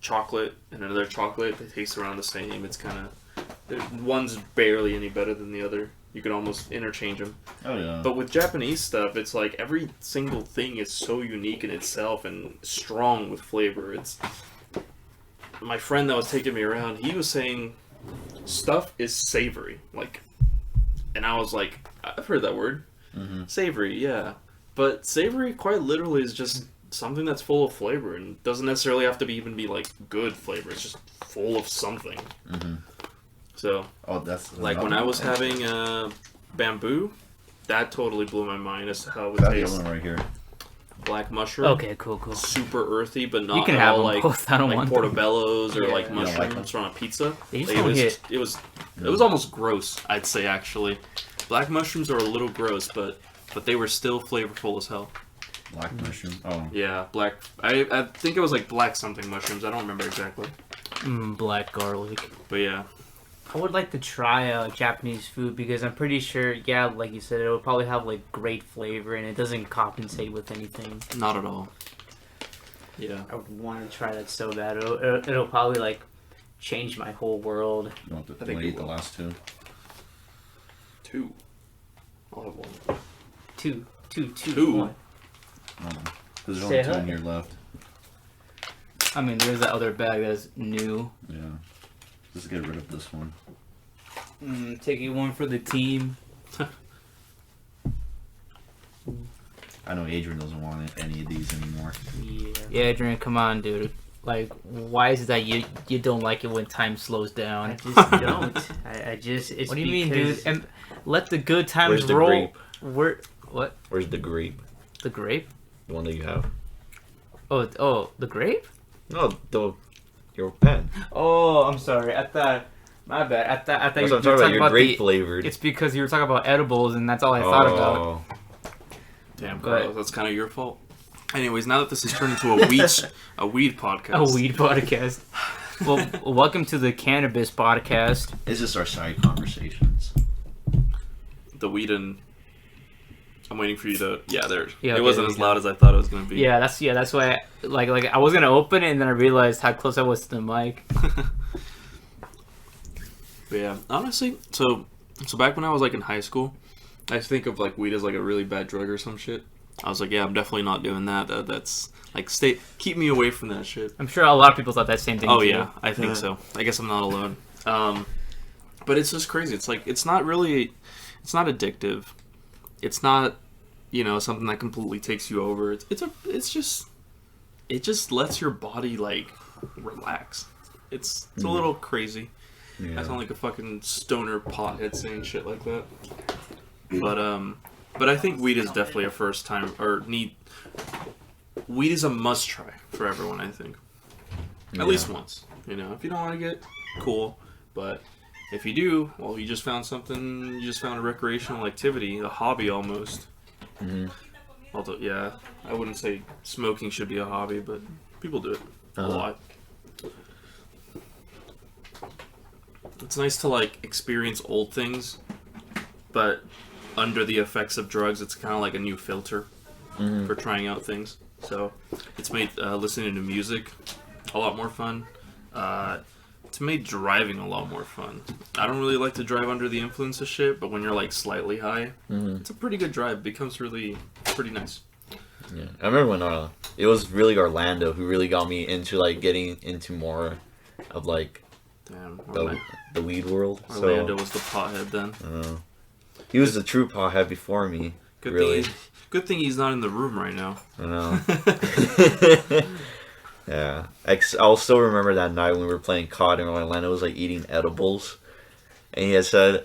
Chocolate and another chocolate, they taste around the same. It's kind of, one's barely any better than the other. You can almost interchange them. Oh yeah. But with Japanese stuff, it's like every single thing is so unique in itself and strong with flavor. It's my friend that was taking me around, he was saying stuff is savory, like, and I was like, I've heard that word. Savory, yeah, but savory quite literally is just something that's full of flavor and doesn't necessarily have to even be like good flavor. It's just full of something. So that's like when I was having bamboo, that totally blew my mind as to how it would taste. One right here. Black mushroom. Okay, cool. Super earthy, but not You can at have all them like both. I don't like want them. portobellos or like You don't like mushrooms from a pizza. They just Like, don't hit. it was almost gross, I'd say actually. Black mushrooms are a little gross, but they were still flavorful as hell. Black mushroom. Oh. Yeah, black. I think it was like black something mushrooms. I don't remember exactly. Black garlic. But yeah. I would like to try Japanese food because I'm pretty sure, yeah, like you said, it would probably have like great flavor and it doesn't compensate with anything. Not at all. Yeah. I would want to try that so bad. It'll probably like change my whole world. You want I think to it eat the will. last two? Two. I'll have one. Two. One. There's Say only two hi. in here left. I mean, there's that other bag that's new. Yeah. Just get rid of this one. Taking one for the team. I know Adrian doesn't want any of these anymore. Yeah, Adrian, come on, dude. Like, why is it that you don't like it when time slows down? I just don't. I just. It's What do you mean, because- dude? And let the good times Where's the roll. grape? What? Where's the grape? The grape? The one that you have? Oh, the grape? No, your pen. Oh, I'm sorry. I thought. My bad. I thought That's you what were I'm talking about. Your grape the. flavored. It's because you were talking about edibles, and that's all I thought about. Oh. Damn, But- Carlos, that's kind of your fault. Anyways, now that this has turned into a weed podcast. A weed podcast. Well, welcome to the cannabis podcast. It's just our side conversations. The weed and I'm waiting for you to. Yeah, there. Yeah, it okay, wasn't there as you go. loud as I thought it was gonna be. Yeah, that's why. Like I was gonna open it, and then I realized how close I was to the mic. But yeah, honestly, so back when I was like in high school, I think of like weed as like a really bad drug or some shit. I was like, yeah, I'm definitely not doing that. That's like keep me away from that shit. I'm sure a lot of people thought that same thing. Oh too. yeah, I think so. I guess I'm not alone. But it's just crazy. It's like it's not addictive. It's not, something that completely takes you over. It just lets your body like relax. It's a little crazy. Yeah. I sound like a fucking stoner pothead saying shit like that. But I think weed is definitely a first time weed is a must try for everyone, I think. At least once. If you don't want to get cool, but If you do, well, you just found something. You just found a recreational activity, a hobby almost. Mm-hmm. Although, yeah, I wouldn't say smoking should be a hobby, but people do it a lot. It's nice to like experience old things, but under the effects of drugs, it's kind of like a new filter for trying out things. So it's made listening to music a lot more fun. It's made driving a lot more fun. I don't really like to drive under the influence of shit, but when you're like slightly high, it's a pretty good drive. It becomes really pretty nice. Yeah, I remember when it was really Orlando who really got me into like getting into more of like the weed world. Orlando was the pothead then. He was the true pothead before me. Good thing he's not in the room right now. I know. Yeah, I'll still remember that night when we were playing COD and Orlando was like eating edibles, and he had said,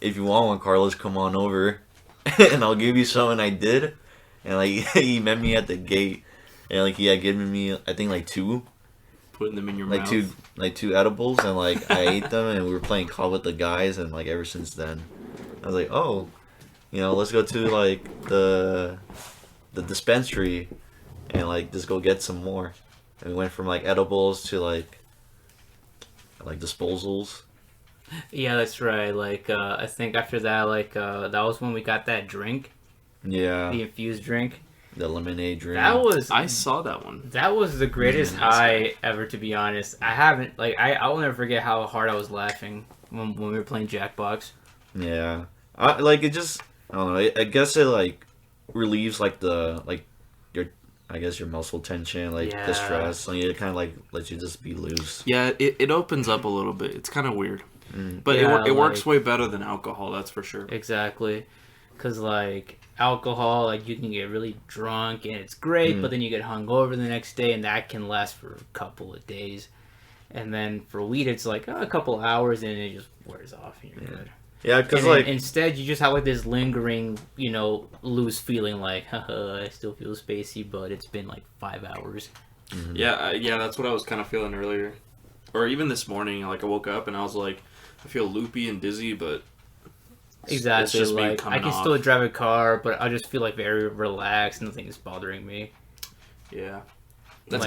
"If you want one, Carlos, come on over, and I'll give you some." And I did, and like he met me at the gate, and like he had given me I think like two, putting them in your mouth, two edibles, and like I ate them, and we were playing COD with the guys, and like ever since then, I was like, oh, let's go to like the dispensary. And like just go get some more. And we went from like edibles to like disposals. Yeah, that's right. Like I think after that, like that was when we got that drink. Yeah. The infused drink. The lemonade drink. I saw that one. That was the greatest high ever, to be honest. I will never forget how hard I was laughing when we were playing Jackbox. Yeah. I don't know. I guess it like relieves like your muscle tension, the stress, and it kind of like lets you just be loose. Yeah, it opens up a little bit. It's kind of weird, but it works way better than alcohol. That's for sure. Exactly, because like alcohol, like you can get really drunk and it's great, but then you get hungover the next day, and that can last for a couple of days. And then for weed, it's like a couple hours, and it just wears off, and you're good. Yeah, because like instead you just have like this lingering, loose feeling like, haha, I still feel spacey, but it's been like 5 hours. Mm-hmm. Yeah, that's what I was kind of feeling earlier, or even this morning. Like I woke up and I was like, I feel loopy and dizzy, but exactly, it's just like I can still drive a car, but I just feel like very relaxed. Nothing is bothering me. Yeah, that's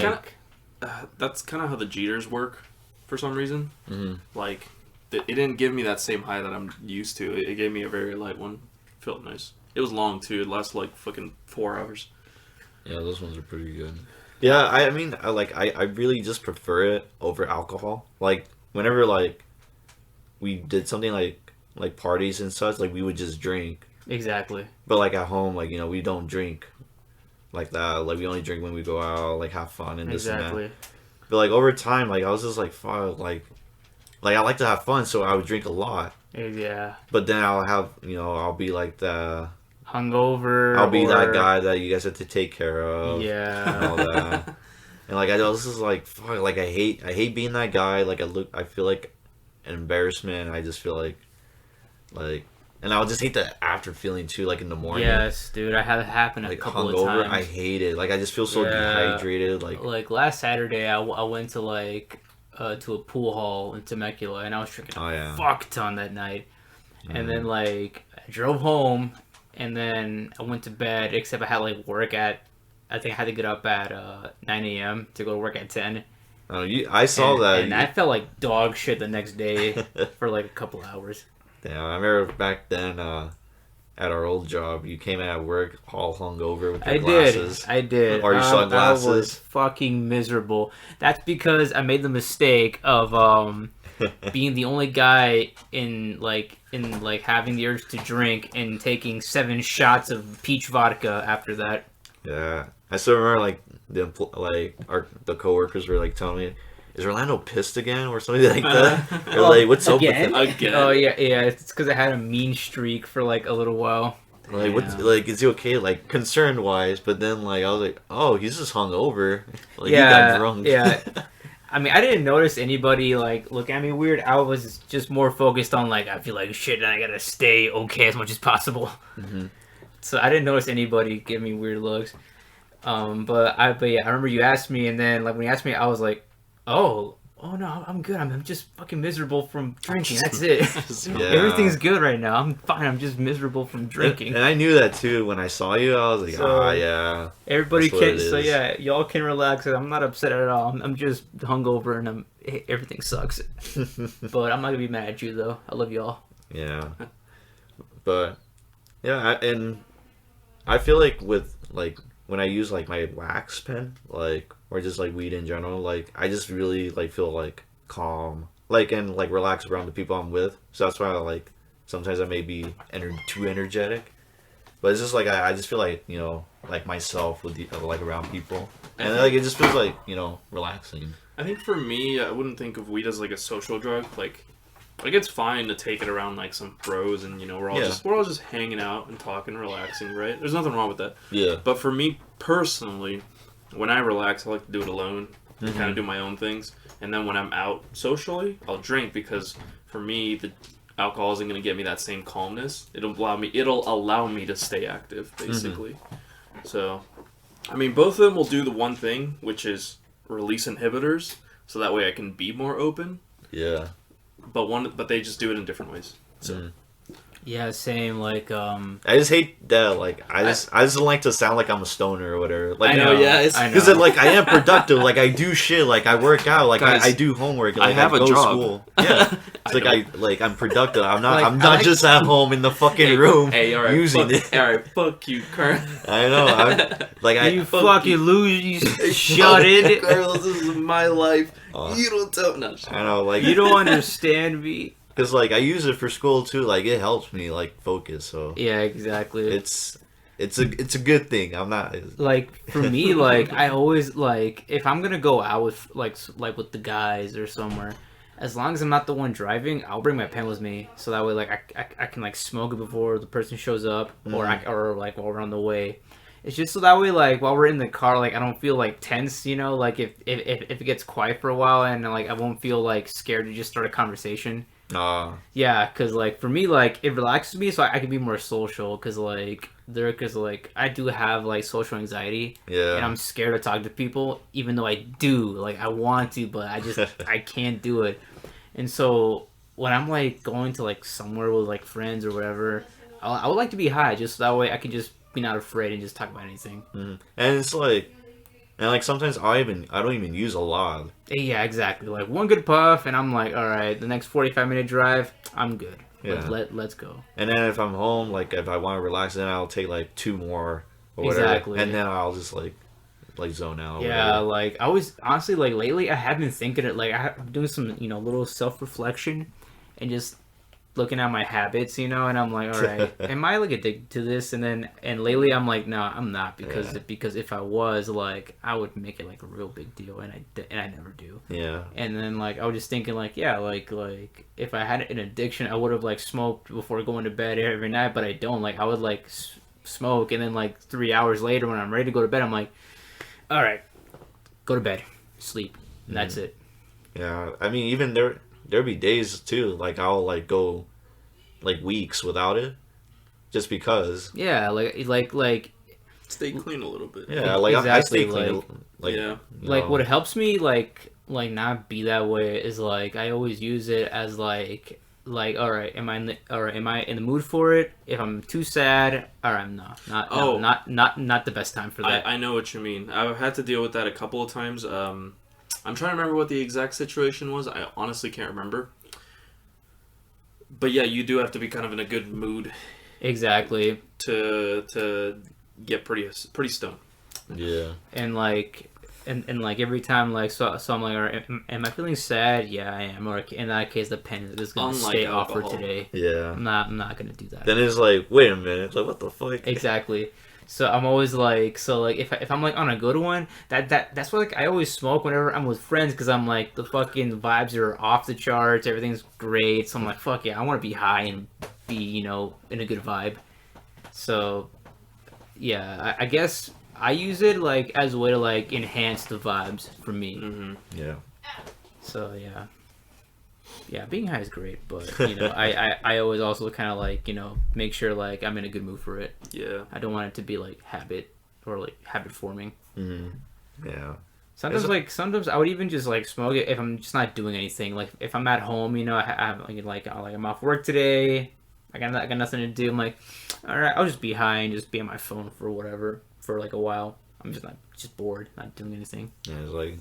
kind of how the Jeters work, for some reason. Mm-hmm. Like. It didn't give me that same high that I'm used to. It gave me a very light one. Felt nice. It was long too. It lasted like fucking 4 hours. Yeah, those ones are pretty good. Yeah, I mean, I really just prefer it over alcohol. Like whenever like we did something like parties and such, like we would just drink. Exactly. But like at home, like we don't drink like that. Like we only drink when we go out, like have fun and this and that. But like over time, like I was just like fuck, like I like to have fun, so I would drink a lot. Yeah. But then I'll have, I'll be like the hungover. I'll be that guy that you guys have to take care of. Yeah. And all that. And like I know this is like fuck. Like I hate being that guy. Like I feel like an embarrassment. I just feel like, and I'll just hate the after feeling too. Like in the morning. Yes, dude. I had it happen a couple of times. I hate it. Like I just feel so dehydrated. Like last Saturday, I went to to a pool hall in Temecula, and I was drinking a fuck ton that night. And then I drove home, and then I went to bed. Except I had work I think I had to get up at 9 a.m. to go to work at 10. Oh, I saw that. And I felt like dog shit the next day for a couple hours. Yeah, I remember back then at our old job, you came at work all hungover with your glasses. I did. Or your sunglasses. I was fucking miserable. That's because I made the mistake of being the only guy in having the urge to drink and taking 7 shots of peach vodka after that. Yeah, I still remember the coworkers were telling me, "Is Orlando pissed again?" or something like that. Or what's up with it? Again? Oh yeah. It's because I had a mean streak for a little while. Is he okay? Concern wise, but then I was like, oh, he's just hungover. He got drunk. Yeah. I mean, I didn't notice anybody look at me weird. I was just more focused on I feel like shit and I gotta stay okay as much as possible. Mm-hmm. So I didn't notice anybody give me weird looks. But I remember you asked me, and then when you asked me, I was like, oh, oh no, I'm good. I'm just fucking miserable from drinking. That's it. Yeah. Everything's good right now. I'm fine. I'm just miserable from drinking. And I knew that too when I saw you. I was like, So- yeah. Everybody That's what can. it So is. yeah, y'all can relax. I'm not upset at all. I'm just hungover and everything sucks. But I'm not gonna be mad at you though. I love y'all. Yeah. But yeah, and I feel like with like when I use like my wax pen, like or just like weed in general, like I just really like feel like calm, like and like relaxed around the people I'm with. So that's why I like sometimes I may be too energetic, but it's just like I just feel like like myself with the like around people, and like it just feels like relaxing. I think for me, I wouldn't think of weed as like a social drug. Like it's fine to take it around like some bros, and we're all just hanging out and talking, relaxing, right? There's nothing wrong with that. Yeah. But for me personally, when I relax, I like to do it alone, Mm-hmm. kind of do my own things, and then when I'm out socially, I'll drink because for me, the alcohol isn't going to get me that same calmness. It'll allow me to stay active, basically. Mm-hmm. So, I mean, both of them will do the one thing, which is release inhibitors, so that way I can be more open. Yeah. But they just do it in different ways. So. Mm. Yeah, same. Like I just hate that. Like I just don't like to sound like I'm a stoner or whatever. Like I know, yeah, I know. because like I am productive. Like I do shit. Like I work out. Like Guys, I do homework. Like I have a go to job. school. Yeah, it's like I'm productive. I'm not. Like, I'm I not like- just at home in the fucking room Hey, all right, using fuck, it. all right, fuck you, Carl. I know. you fuck fucking you. lose. You shut it. Carlos, this is my life. Oh. You don't tell. No, I know. Like You don't understand me. because like I use it for school too. Like it helps me like focus. So Yeah, exactly. it's a good thing. I'm not. Like for me, like I always like if I'm gonna go out with like with the guys or somewhere, as long as I'm not the one driving, I'll bring my pen with me so that way like I can like smoke it before the person shows up or like while we're on the way. It's just so that way like while we're in the car like I don't feel like tense, like if it gets quiet for a while and like I won't feel like scared to just start a conversation. Yeah, because like for me like it relaxes me so I can be more social because like I do have like social anxiety Yeah. and I'm scared to talk to people even though I do like I want to but I can't do it. And so when I'm like going to like somewhere with like friends or whatever, I would like to be high just so that way I can just be not afraid and just talk about anything. And it's like, and like sometimes I don't even use a lot. Yeah, exactly. Like one good puff and I'm like, all right, the next 45-minute drive, I'm good. Yeah. Let's go. And then if I'm home, like if I want to relax, then I'll take like 2 more or whatever. Exactly. And then I'll just like zone out. or Yeah, whatever. like I was honestly like lately I have been thinking it like I'm doing some little self-reflection and just looking at my habits and I'm like, all right, am I like addicted to this? And lately I'm like, no, I'm not because if I was like I would make it like a real big deal and I never do. Yeah. And then like I was just thinking like yeah like if I had an addiction I would have like smoked before going to bed every night, but I don't. Like I would like smoke and then like 3 hours later when I'm ready to go to bed I'm like, all right, go to bed, sleep, and that's it. Yeah. I mean, even there'll be days too. Like I'll like go like weeks without it, just because. Yeah, like Stay clean a little bit. Yeah. Like I stay Exactly, clean. Like Yeah. like what helps me like not be that way is like I always use it as like all right, am I in the mood for it? If I'm too sad, all right, not the best time for that. I know what you mean. I've had to deal with that a couple of times. I'm trying to remember what the exact situation was. I honestly can't remember. But yeah, you do have to be kind of in a good mood Exactly. to get pretty stoned. Yeah. And like and like every time like so I'm like, all right, am I feeling sad? Yeah, I am. Or in that case, the pen is gonna Unlike stay off for alcohol. today. Yeah. I'm not gonna do that. Then it's like, wait a minute. Like what the fuck? Exactly. So I'm always like, if I'm like on a good one, that's why like I always smoke whenever I'm with friends because I'm like the fucking vibes are off the charts, everything's great. So I'm like, fuck yeah, I want to be high and be in a good vibe. So yeah, I guess I use it like as a way to like enhance the vibes for me. Mm-hmm. Yeah. So yeah, being high is great, but I always also kind of like make sure like I'm in a good mood for it. Yeah. I don't want it to be like habit or like habit forming. Mm. Yeah. Sometimes I would even just like smoke it if I'm just not doing anything. Like if I'm at home, I'm off work today. I got nothing to do. I'm like, all right, I'll just be high and just be on my phone for whatever for like a while. I'm just bored, not doing anything. Yeah, it's like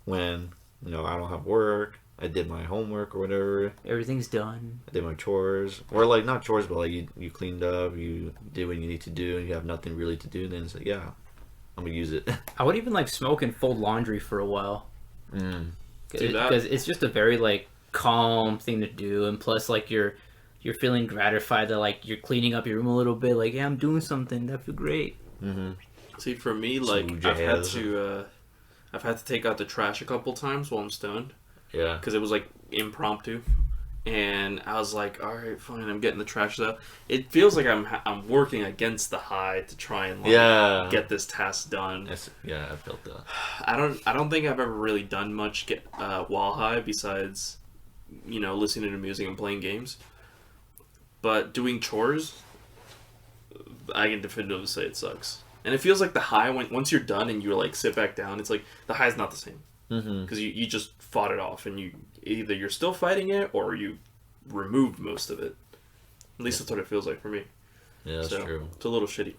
when I don't have work. I did my homework or whatever. Everything's done. I did my chores, or like not chores, but like you cleaned up, you did what you need to do, and you have nothing really to do. Then it's like, yeah, I'm gonna use it. I would even like smoke and fold laundry for a while. Because it's just a very like calm thing to do, and plus like you're feeling gratified that like you're cleaning up your room a little bit. Like, yeah, I'm doing something. That feels great. See, for me, like I've had to take out the trash a couple times while I'm stoned. Yeah. Because it was like impromptu, and I was like, all right, fine, I'm getting the trash out. It feels like I'm working against the high to try and like get this task done. I felt that. I don't think I've ever really done much while high besides listening to music and playing games. But doing chores, I can definitively say it sucks. And it feels like the high once you're done and you like sit back down, it's like the high's not the same. Because you just fought it off, and you're still fighting it or you removed most of it. At least that's what it feels like for me. Yeah, that's true. It's a little shitty.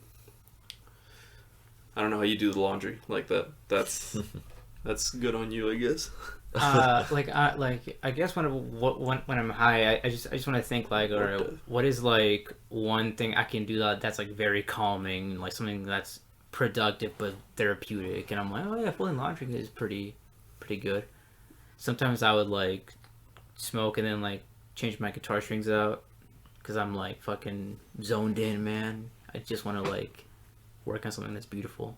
I don't know how you do the laundry like that. That's good on you, I guess. I guess when I'm high, I just want to think like, all right, what is like one thing I can do that's like very calming, like something that's productive but therapeutic, and I'm like, oh yeah, folding laundry is pretty good. Sometimes I would like smoke and then like change my guitar strings out because I'm like fucking zoned in, man. I just want to like work on something that's beautiful.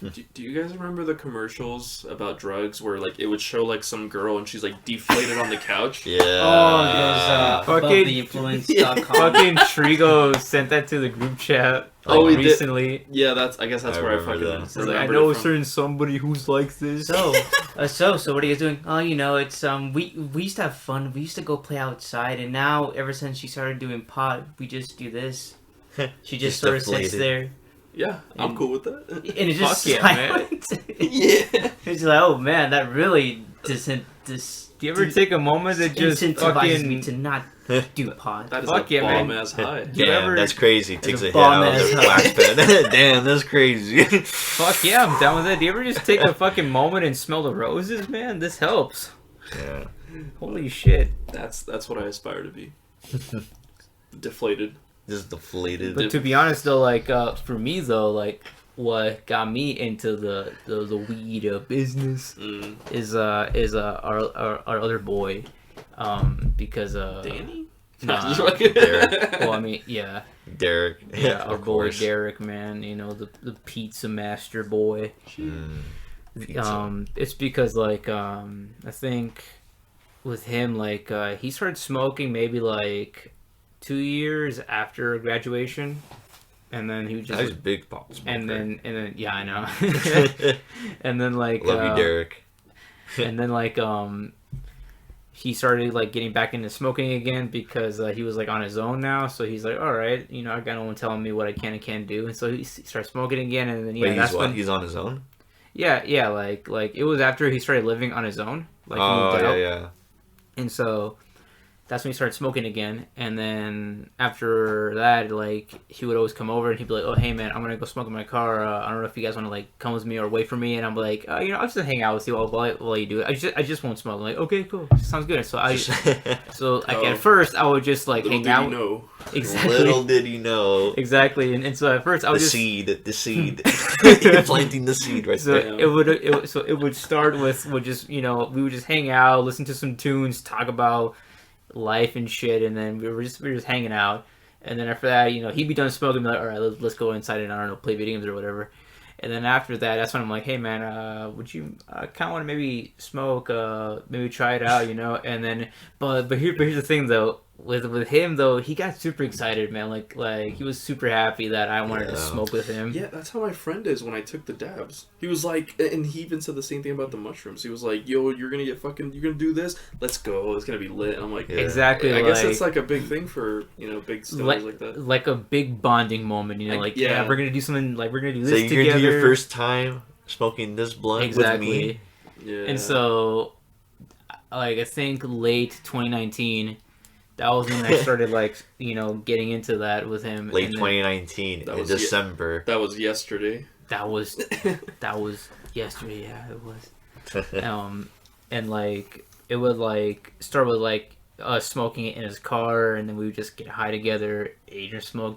Do you guys remember the commercials about drugs where like it would show like some girl and she's like deflated on the couch? Yeah. Oh, those abovetheinfluence.com. Fucking Trigo sent that to the group chat recently. Yeah, I guess that's where I fucking that. I know a certain somebody who's like this. So what are you guys doing? Oh, it's we used to have fun. We used to go play outside, and now ever since she started doing pot, we just do this. She just sort of sits there. Yeah, I'm cool with that. And it's just silent. Yeah. It's like, oh man, that really doesn't. Do you ever take a moment to just incentivizes me to not do pot? That is a bomb-ass high. Damn, that's crazy. Takes a hit out of the wax pen. Damn, that's crazy. Fuck yeah, I'm down with that. Do you ever just take a fucking moment and smell the roses, man? This helps. Yeah. Holy shit. That's what I aspire to be. Deflated. Just deflated. But to be honest though, like for me though, like what got me into the weed business is our other boy, because Danny? Nah, Derek. well, I mean, yeah. Derek. Yeah, our of boy course. Derek, man. The pizza master boy. It's because like I think with him like he started smoking maybe like 2 years after graduation, and then he was just He's a big pop smoker. and then yeah, I know. And then like love you, Derek. And then like he started like getting back into smoking again because he was like on his own now, so he's like, all right, I got no one telling me what I can and can't do, and so he started smoking again. And then He's on his own. Yeah, like it was after he started living on his own, like he moved out. Yeah. And so that's when he started smoking again. And then after that, like, he would always come over and he'd be like, oh, hey, man, I'm going to go smoke in my car. I don't know if you guys want to, like, come with me or wait for me. And I'm like, I'll just hang out with you while you do it. I just won't smoke. I'm like, okay, cool. Sounds good. So at first, I would just, like, hang out. Know. Exactly. Little did he know. Exactly. And so at first, I would the just... seed. You're planting the seed right so there. It would start with, we would just hang out, listen to some tunes, talk about life and shit, and then we were just hanging out. And then after that, he'd be done smoking, be like, all right, let's go inside and, I don't know, play video games or whatever. And then after that, that's when I'm like, hey man, would you kind of want to maybe smoke, maybe try it out, And then but here's the thing though, with him though, he got super excited, man. Like he was super happy that I wanted to smoke with him. Yeah, that's how my friend is when I took the dabs. He was like, and he even said the same thing about the mushrooms. He was like, yo, you're gonna do this? Let's go. It's gonna be lit. And I'm like, exactly. I guess it's like a big thing for big stoners like that. Like a big bonding moment. We're gonna do something. Like we're gonna do this so together. you're gonna do your first time smoking this blunt Exactly. with me. Yeah. And so, like, I think late 2019, that was when I started, like, you know, getting into that with him. Late And then 2019 That in was December. that was yesterday. that was yesterday. Yeah, it was. And like it would like start with like us smoking it in his car, and then we would just get high together. Adrian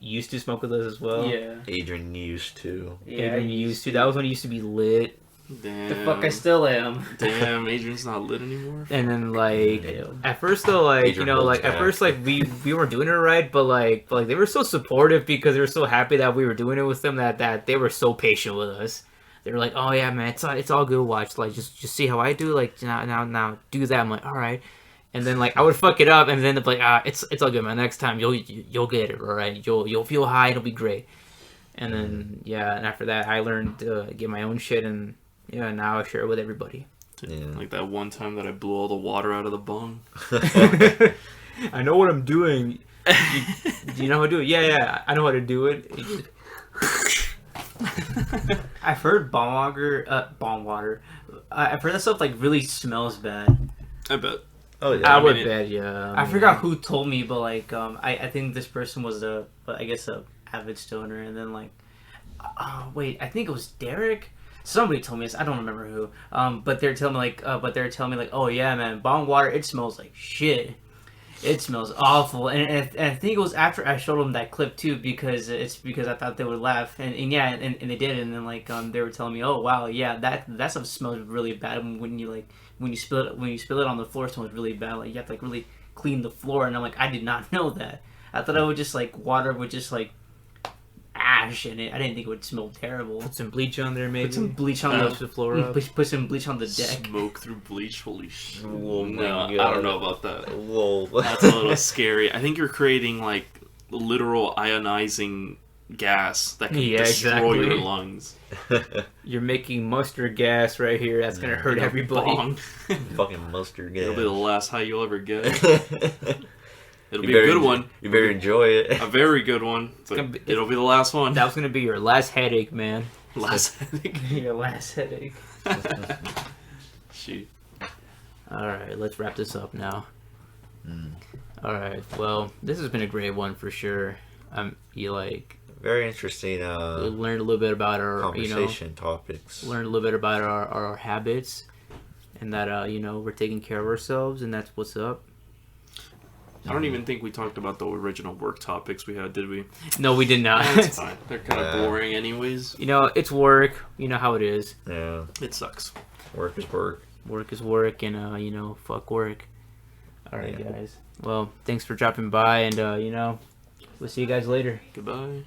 used to smoke with us as well. Yeah. Adrian used to. Adrian used to. That was when he used to be lit. Damn. The fuck I still am. Damn, Adrian's not lit anymore. And then like Damn. at first though, like Adrian you know, like holds at first like we weren't doing it right, but like they were so supportive because they were so happy that we were doing it with them that they were so patient with us. They were like, oh yeah, man, it's all good. Watch, like just see how I do. Like now do that. I'm like, all right. And then like I would fuck it up, and then like it's all good, man. Next time you'll get it, all right. You'll feel high. It'll be great. And then yeah, and after that I learned to get my own shit, and yeah, now I share it with everybody. Yeah. Like that one time that I blew all the water out of the bong. I know what I'm doing. Do you know how to do it? Yeah, I know how to do it. I've heard bomb water. I've heard that stuff like really smells bad. I bet. Oh yeah. I would mean, bet, yeah. I forgot who told me, but like I think this person was a avid stoner, and then like wait, I think it was Derek. Somebody told me this. I don't remember who. But they're telling me like, oh yeah, man, bong water. It smells like shit. It smells awful. And I think it was after I showed them that clip too, because I thought they would laugh, and they did. And then like they were telling me, oh wow, yeah, that stuff smells really bad when you spill it on the floor. It smells really bad. Like you have to like really clean the floor. And I'm like, I did not know that. I thought I would just like water would just like ash in it. I didn't think it would smell terrible. Put some bleach on there, maybe. Put some bleach on Wash the floor up. put some bleach on the deck. Smoke through bleach. Holy shit. Oh my No, I God. don't know about that. Whoa. That's a little scary. I think you're creating like literal ionizing gas that can Yeah, destroy exactly. your lungs. You're making mustard gas right here. That's gonna hurt In a everybody. bong. Fucking mustard gas. It'll be the last high you'll ever get. It'll You be a better good one. You better enjoy it. A very good one. But it'll be the last one. That was gonna be your last headache, man. Last headache. Your last headache. Shoot. All right, let's wrap this up now. All right. Well, this has been a great one for sure. Very interesting We learned a little bit about our conversation topics. learned a little bit about our habits, and that we're taking care of ourselves, and that's what's up. I don't even think we talked about the original work topics we had, did we? No, we did not. That's fine. They're kind of Yeah. boring anyways. It's work. You know how it is. Yeah, It sucks. work is work. Work is work, and fuck work. All right, Yeah. guys. Well, thanks for dropping by, and we'll see you guys later. Goodbye.